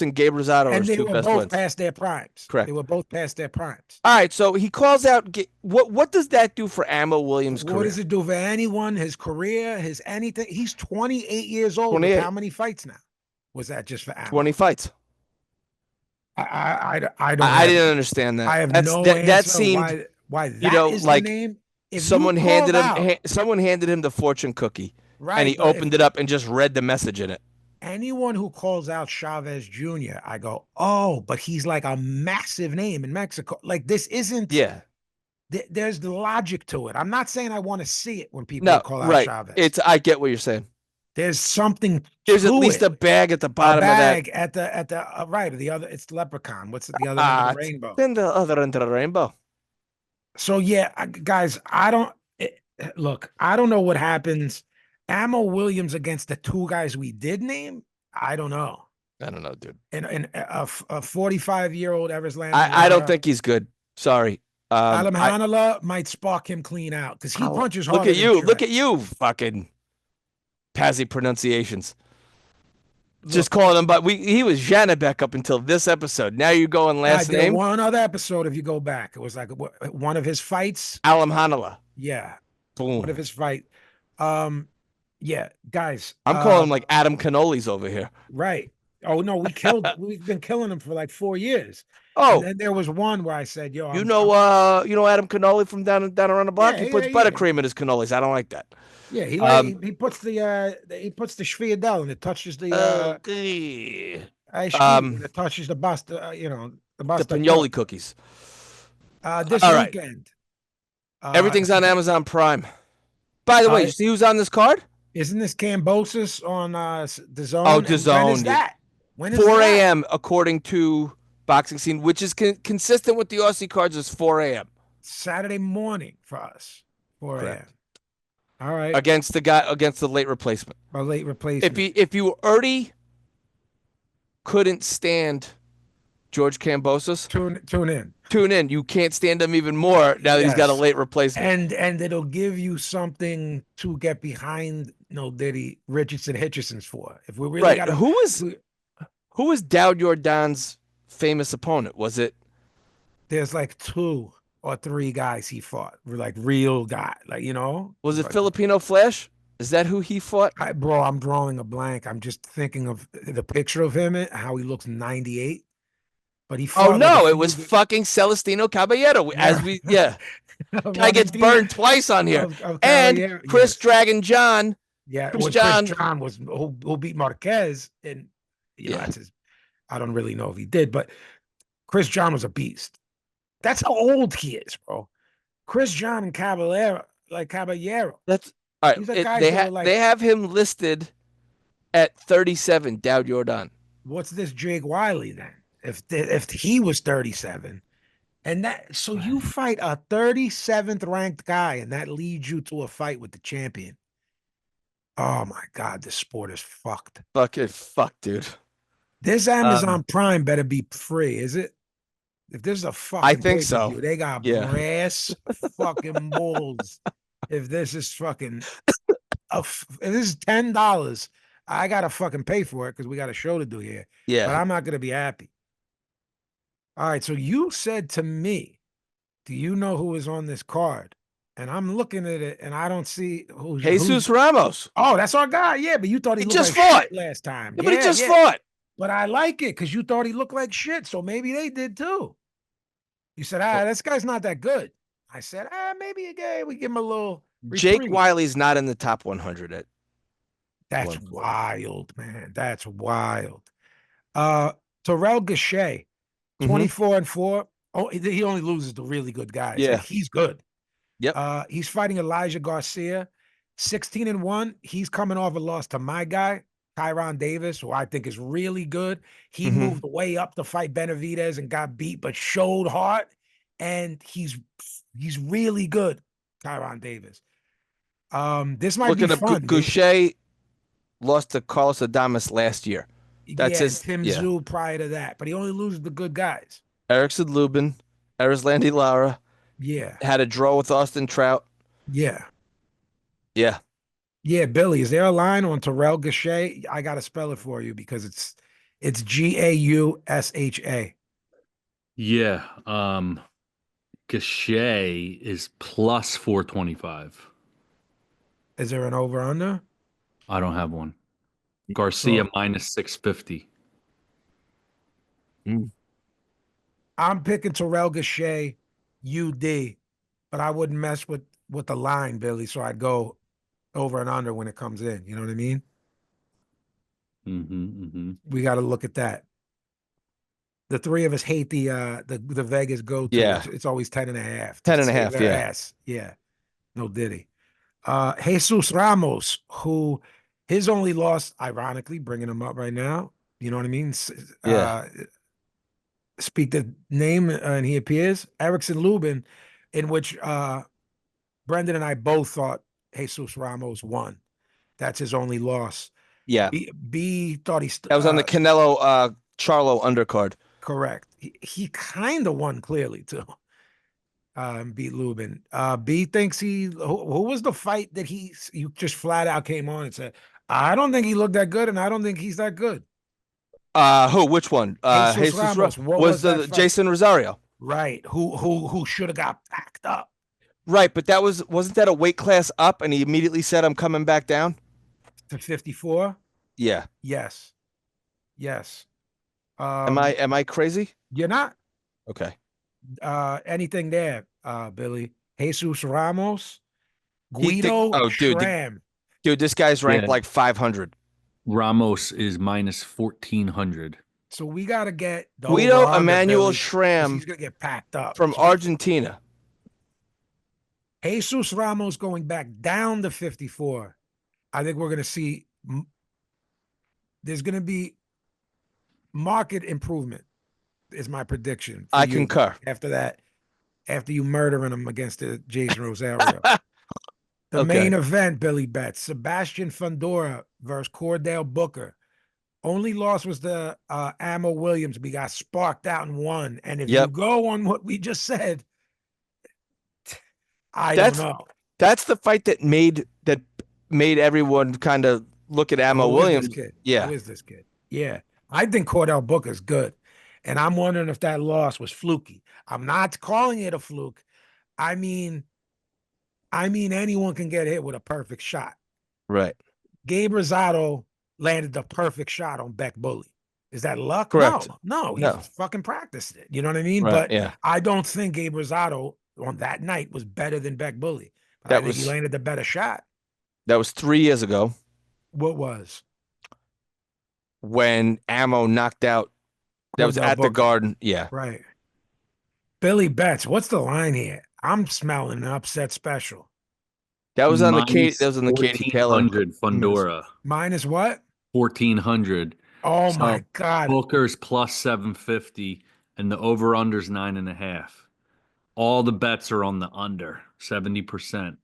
and Gabe Rosado are his two best wins. And they were both past their primes. Correct. They were both past their primes. All right, so he calls out. What does that do for Ammo Williams' career? What does it do for anyone? His career, his anything. He's 28 years old. 28. How many fights now? Was that just for Ammo? 20 fights. I didn't understand that. I have no answer. That seemed why that is like the name. If someone handed him the fortune cookie. Right, and he opened it up and just read the message in it. anyone who calls out Chavez Jr., I go, oh, but he's like a massive name in Mexico. Like this isn't. Yeah. There's the logic to it. I'm not saying I want to see it when people No, call out right. Chavez. I get what you're saying. There's something There's to at least it. a bag at the A bottom of that. bag at the right. The other, it's Leprechaun. What's the other end of the rainbow? Then the other end of the rainbow. So yeah, guys, look. I don't know what happens. Ammo Williams against the two guys we did name. I don't know. I don't know, dude. And a 45-year-old Everslandi. I don't think he's good. Sorry. Alam Hanala might spark him clean out because he punches hard. Look at you. Look at you, fucking Pazzi pronunciations. Look, just calling him, but he was Janabek up until this episode. Now you're going last name. One other episode, if you go back, it was like one of his fights. Alam Hanala. Yeah. Boom. One of his fight. Yeah, guys. I'm calling him like Adam Cannolis over here. Right. Oh no, we've been killing him for like 4 years. Oh, and then there was one where I said, "Yo, you know Adam Cannoli from down around the block. He puts buttercream in his cannolis. I don't like that. Yeah, he puts the Schviadel and it touches the it touches the bust, the Pignoli cookies. This weekend, everything's on Amazon Prime. By the way, you see who's on this card? Isn't this Kambosos on DAZN? Oh, DAZN. When is that? When is 4 a.m. according to Boxing Scene, which is consistent with the Aussie cards, is 4 a.m. Saturday morning for us. 4 a.m. All right. Against the late replacement. A late replacement. If you already couldn't stand George Kambosos, tune in. You can't stand him even more now that he's got a late replacement. And it'll give you something to get behind Diddy Richardson's for. If we really got who was Dowd Jordan's famous opponent? Was it? There's like 2 or 3 guys he fought. Like real guy. Was it Filipino Flash? Is that who he fought? Bro, I'm drawing a blank. I'm just thinking of the picture of him, how he looks 98. But he fought. Oh no, it was fucking Celestino Caballero. Guy gets burned twice on here. And Chris Dragon John. Yeah, Chris John was who beat Marquez, and that's his. I don't really know if he did, but Chris John was a beast. That's how old he is, bro. Chris John and Caballero. That's all right. They have him listed at 37. Dowd Jordan. What's this Jake Wiley then? If he was 37, and you fight a 37th ranked guy, and that leads you to a fight with the champion. Oh my God, this sport is fucked. Fucking fuck, dude. This Amazon Prime better be free, is it? If this is a fucking, I think so. They got brass fucking balls. If this is fucking, if this is $10, I gotta fucking pay for it because we got a show to do here. Yeah, but I'm not gonna be happy. All right, so you said to me, do you know who is on this card? And I'm looking at it, and I don't see who's Jesus Ramos. Oh, that's our guy. Yeah, but you thought he just like fought shit last time. Yeah, but he just fought. But I like it because you thought he looked like shit, so maybe they did too. You said, this guy's not that good. I said, maybe we give him a little reprieve. Jake Wiley's not in the top 100 That's wild, man. That's wild. Terrell Gausha, 24-4. Oh, he only loses to really good guys. Yeah, he's good. Yep. He's fighting Elijah Garcia, 16-1. He's coming off a loss to my guy, Tyron Davis, who I think is really good. He moved way up to fight Benavidez and got beat, but showed heart. And he's really good, Tyron Davis. This might be fun. Gausha lost to Carlos Adames last year. That's his Tim Zhu prior to that, but he only loses the good guys. Erickson Lubin, Erislandy Lara. Yeah. Had a draw with Austin Trout. Yeah. Yeah. Yeah, Billy, is there a line on Terrell Gausha? I got to spell it for you because it's Gausha. Yeah. Gausha is plus 425. Is there an over-under? I don't have one. Garcia minus 650. I'm picking Terrell Gausha, UD, but I wouldn't mess with the line, Billy, so I'd go over and under when it comes in. You know what I mean? We got to look at that. The three of us hate the Vegas go-to. Yeah. It's always 10.5. 10.5, yeah. Ass. Yeah. No diddy. Jesus Ramos, who his only loss, ironically, bringing him up right now. You know what I mean? Yeah. Speak the name and he appears. Erickson Lubin, in which Brendan and I both thought Jesus Ramos won. That's his only loss. Yeah. B thought that was on the Canelo Charlo undercard. Correct. He kind of won clearly too. Beat Lubin. B thinks who was the fight that you just flat out came on and said, I don't think he looked that good, and I don't think he's that good. Who? Which one? Jesus Ramos. What was the Jason Rosario? Right. Who should have got packed up? Right, but wasn't that a weight class up, and he immediately said, "I'm coming back down to 54." Yeah. Yes. Am I crazy? You're not. Okay. Anything there, Billy? Jesus Ramos, Guido Schramm. Dude, this guy's ranked like 500. Ramos is minus 1,400. So we got to get Guido Emmanuel Schramm. He's going to get packed up. From Argentina. Jesus Ramos going back down to 54. I think we're going to see there's going to be market improvement is my prediction. I concur. After that, after you murdering him against the Jason Rosario. The main event, Billy Betts, Sebastian Fundora versus Chordale Booker. Only loss was the Ammo Williams. We got sparked out and won. And if you go on what we just said, I don't know. That's the fight that made everyone kind of look at Ammo Williams. Yeah. Who is this kid? Yeah. I think Chordale Booker's good. And I'm wondering if that loss was fluky. I'm not calling it a fluke. I mean, anyone can get hit with a perfect shot. Right. Gabe Rosado landed the perfect shot on Beck Bully. Is that luck? Correct. No, he fucking practiced it. You know what I mean? Right, but I don't think Gabe Rosado on that night was better than Beck Bully. I think he landed the better shot. That was 3 years ago. What was? When Ammo knocked out. That was at the Garden. Yeah. Right. Billy Betts, what's the line here? I'm smelling an upset special. That was on the Katie Taylor. Fundora. Minus what? 1,400. Oh my God. Booker's plus 750 and the over-under's 9.5. All the bets are on the under, 70%.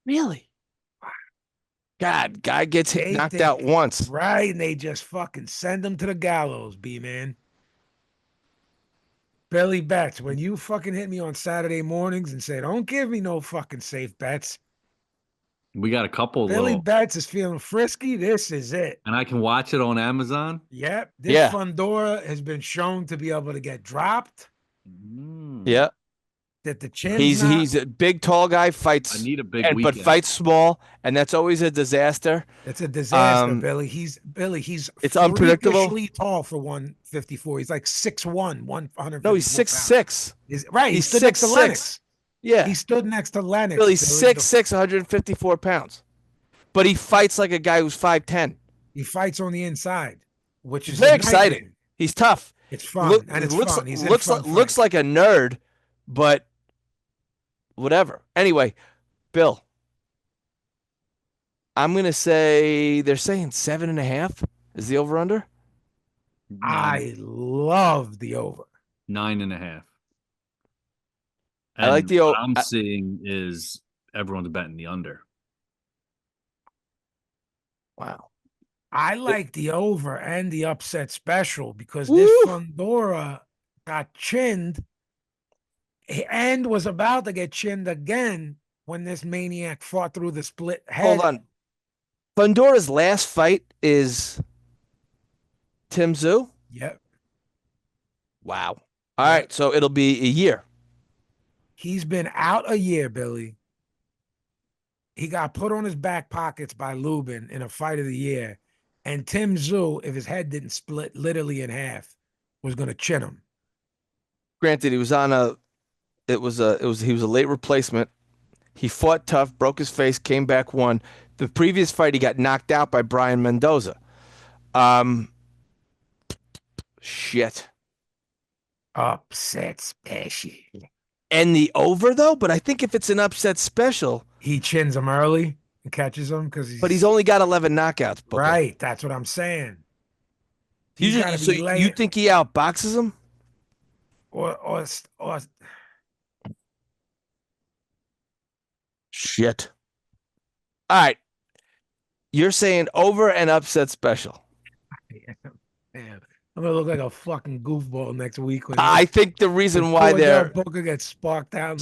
Really? God, guy gets knocked out once. Right, and they just fucking send him to the gallows, B-man. Billy Betts, when you fucking hit me on Saturday mornings and say, don't give me no fucking safe bets. We got a couple. Billy Betts is feeling frisky. This is it. And I can watch it on Amazon? Yep. This Fundora has been shown to be able to get dropped. Yeah. That the chin. He's a big, tall guy, fights. I need a big but fights small, and that's always a disaster. It's a disaster, Billy. He's it's unpredictable. Freakishly tall for 154. He's like 6'1", 100. No, he's 6'6". Right. He stood next to Lennox. Yeah. He stood next to Lennox. Billy's 6'6", 154 pounds. But he fights like a guy who's 5'10". He fights on the inside, which is very exciting. He's tough. It's fun. And it's fun. He's looks like a nerd, but whatever. Anyway, Bill, I'm going to say they're saying 7.5 is the over-under. I love the over. 9.5. I like the over. What I'm seeing is everyone's betting the under. Wow. I like the over and the upset special because this Fundora got chinned and was about to get chinned again when this maniac fought through the split head. Hold on. Fundora's last fight is Tim Tszyu? Yep. Wow. All right, so it'll be a year. He's been out a year, Billy. He got put on his back pockets by Lubin in a fight of the year. And Tim Tszyu, if his head didn't split literally in half, was going to chin him. Granted, he was he was a late replacement. He fought tough, broke his face, came back, won. The previous fight, he got knocked out by Brian Mendoza. Shit. Upset special. And the over though, but I think if it's an upset special, he chins him early and catches him because he's only got 11 knockouts. Booker. Right, that's what I'm saying. He's got to so be laying. You think he outboxes him? Or Shit. All right. You're saying over and upset special. Man, I'm gonna look like a fucking goofball next week. I think the reason why they're Booker gets sparked out,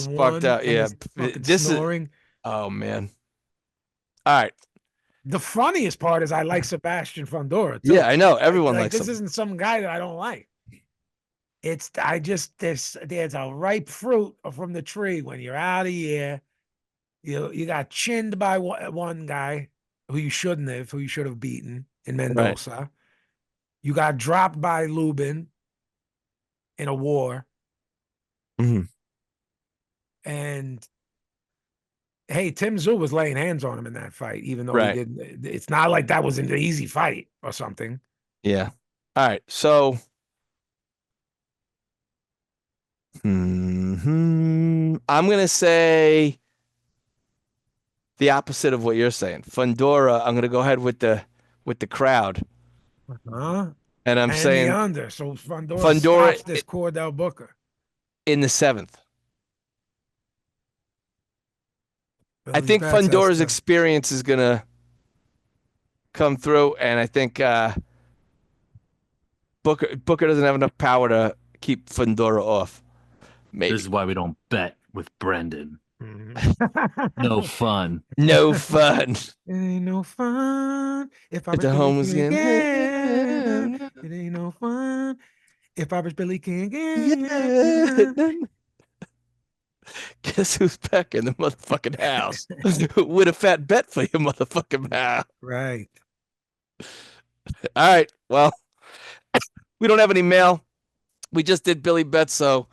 yeah. This snoring. Oh man. All right. The funniest part is I like Sebastian Fundora. Too. Yeah, I know everyone likes this. Isn't some guy that I don't like. There's a ripe fruit from the tree when you're out of here. You got chinned by one guy who you should have beaten in Mendoza. Right. You got dropped by Lubin in a war. Mm-hmm. And hey, Tim Tszyu was laying hands on him in that fight, even though he didn't. It's not like that was an easy fight or something. Yeah. All right. So I'm gonna say the opposite of what you're saying. Fundora, I'm gonna go ahead with the crowd. And I'm saying the under. So Fundora this Chordale Booker in the 7th. I think Fundora's experience is gonna come through, and I think Booker doesn't have enough power to keep Fundora off. Maybe. This is why we don't bet with Brendan. No fun. No fun. It ain't no fun if I was the homeless again. It ain't no fun if I was Billy King again. Guess who's back in the motherfucking house with a fat bet for your motherfucking mouth? Right. All right. Well, we don't have any mail. We just did Billy Bet, so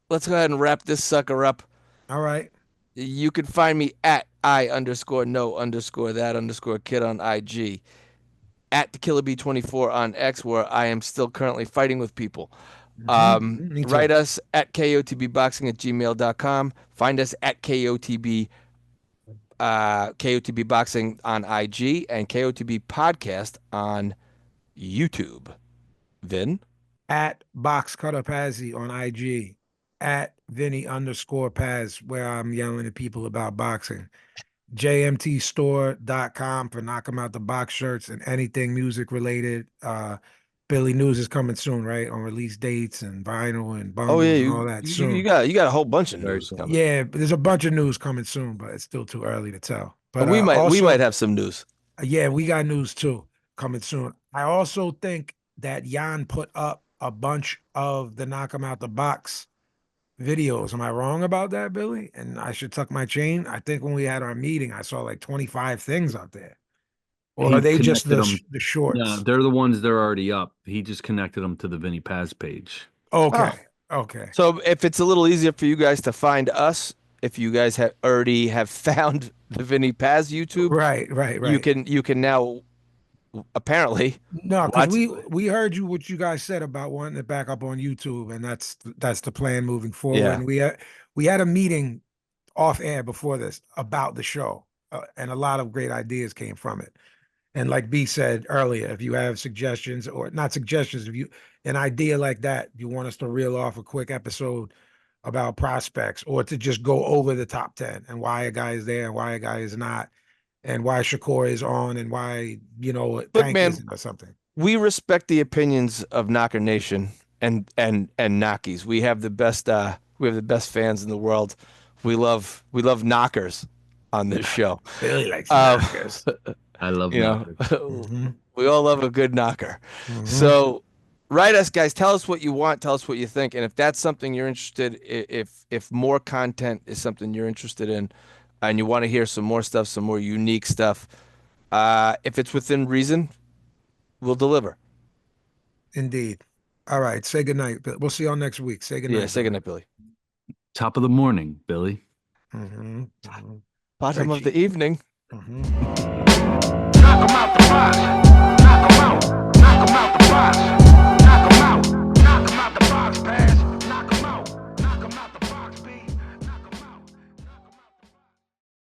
let's go ahead and wrap this sucker up. All right. You can find me at I_know_that_kid on IG, at the Killer B24 on X, where I am still currently fighting with people. Write us at kotbboxing@gmail.com. Find us at KOTB Boxing on IG and KOTB Podcast on YouTube. Vin? At BoxCutterPazzi on IG. At Vinnie_Paz, where I'm yelling at people about boxing. JMTstore.com for knock 'em out the box shirts and anything music related. Billy News is coming soon, right? On release dates and vinyl and bundles and all that soon. You got a whole bunch of news coming. Yeah, there's a bunch of news coming soon, but it's still too early to tell. But we might have some news. Yeah, we got news too coming soon. I also think that Jan put up a bunch of the knock 'em out the box videos. Am I wrong about that, Billy? And I should tuck my chain. I think when we had our meeting, I saw like 25 things out there. Or are they just the shorts? No, they're the ones that are already up. He just connected them to the Vinnie Paz page. Okay. Oh. Okay. So if it's a little easier for you guys to find us, if you guys already have found the Vinnie Paz YouTube, right. You can now apparently. No, because we heard what you guys said about wanting it back up on YouTube, and that's the plan moving forward. Yeah. And we had a meeting off air before this about the show, and a lot of great ideas came from it. And like B said earlier, if you have suggestions or not suggestions, if you an idea like that, you want us to reel off a quick episode about prospects, or to just go over the top 10 and why a guy is there and why a guy is not, and why Shakur is on and why, Tank isn't or something. We respect the opinions of Knocker Nation and Knockies. We have the best fans in the world. We love knockers on this show. Billy likes knockers. I love knockers. We all love a good knocker. So write us, guys. Tell us what you want. Tell us what you think. And if that's something you're interested, if more content is something you're interested in, and you want to hear some more stuff, some more unique stuff, if it's within reason, we'll deliver. Indeed. All right. Say goodnight. We'll see y'all next week. Say goodnight. Yeah, say goodnight, Billy. Top of the morning, Billy. Bottom of the evening.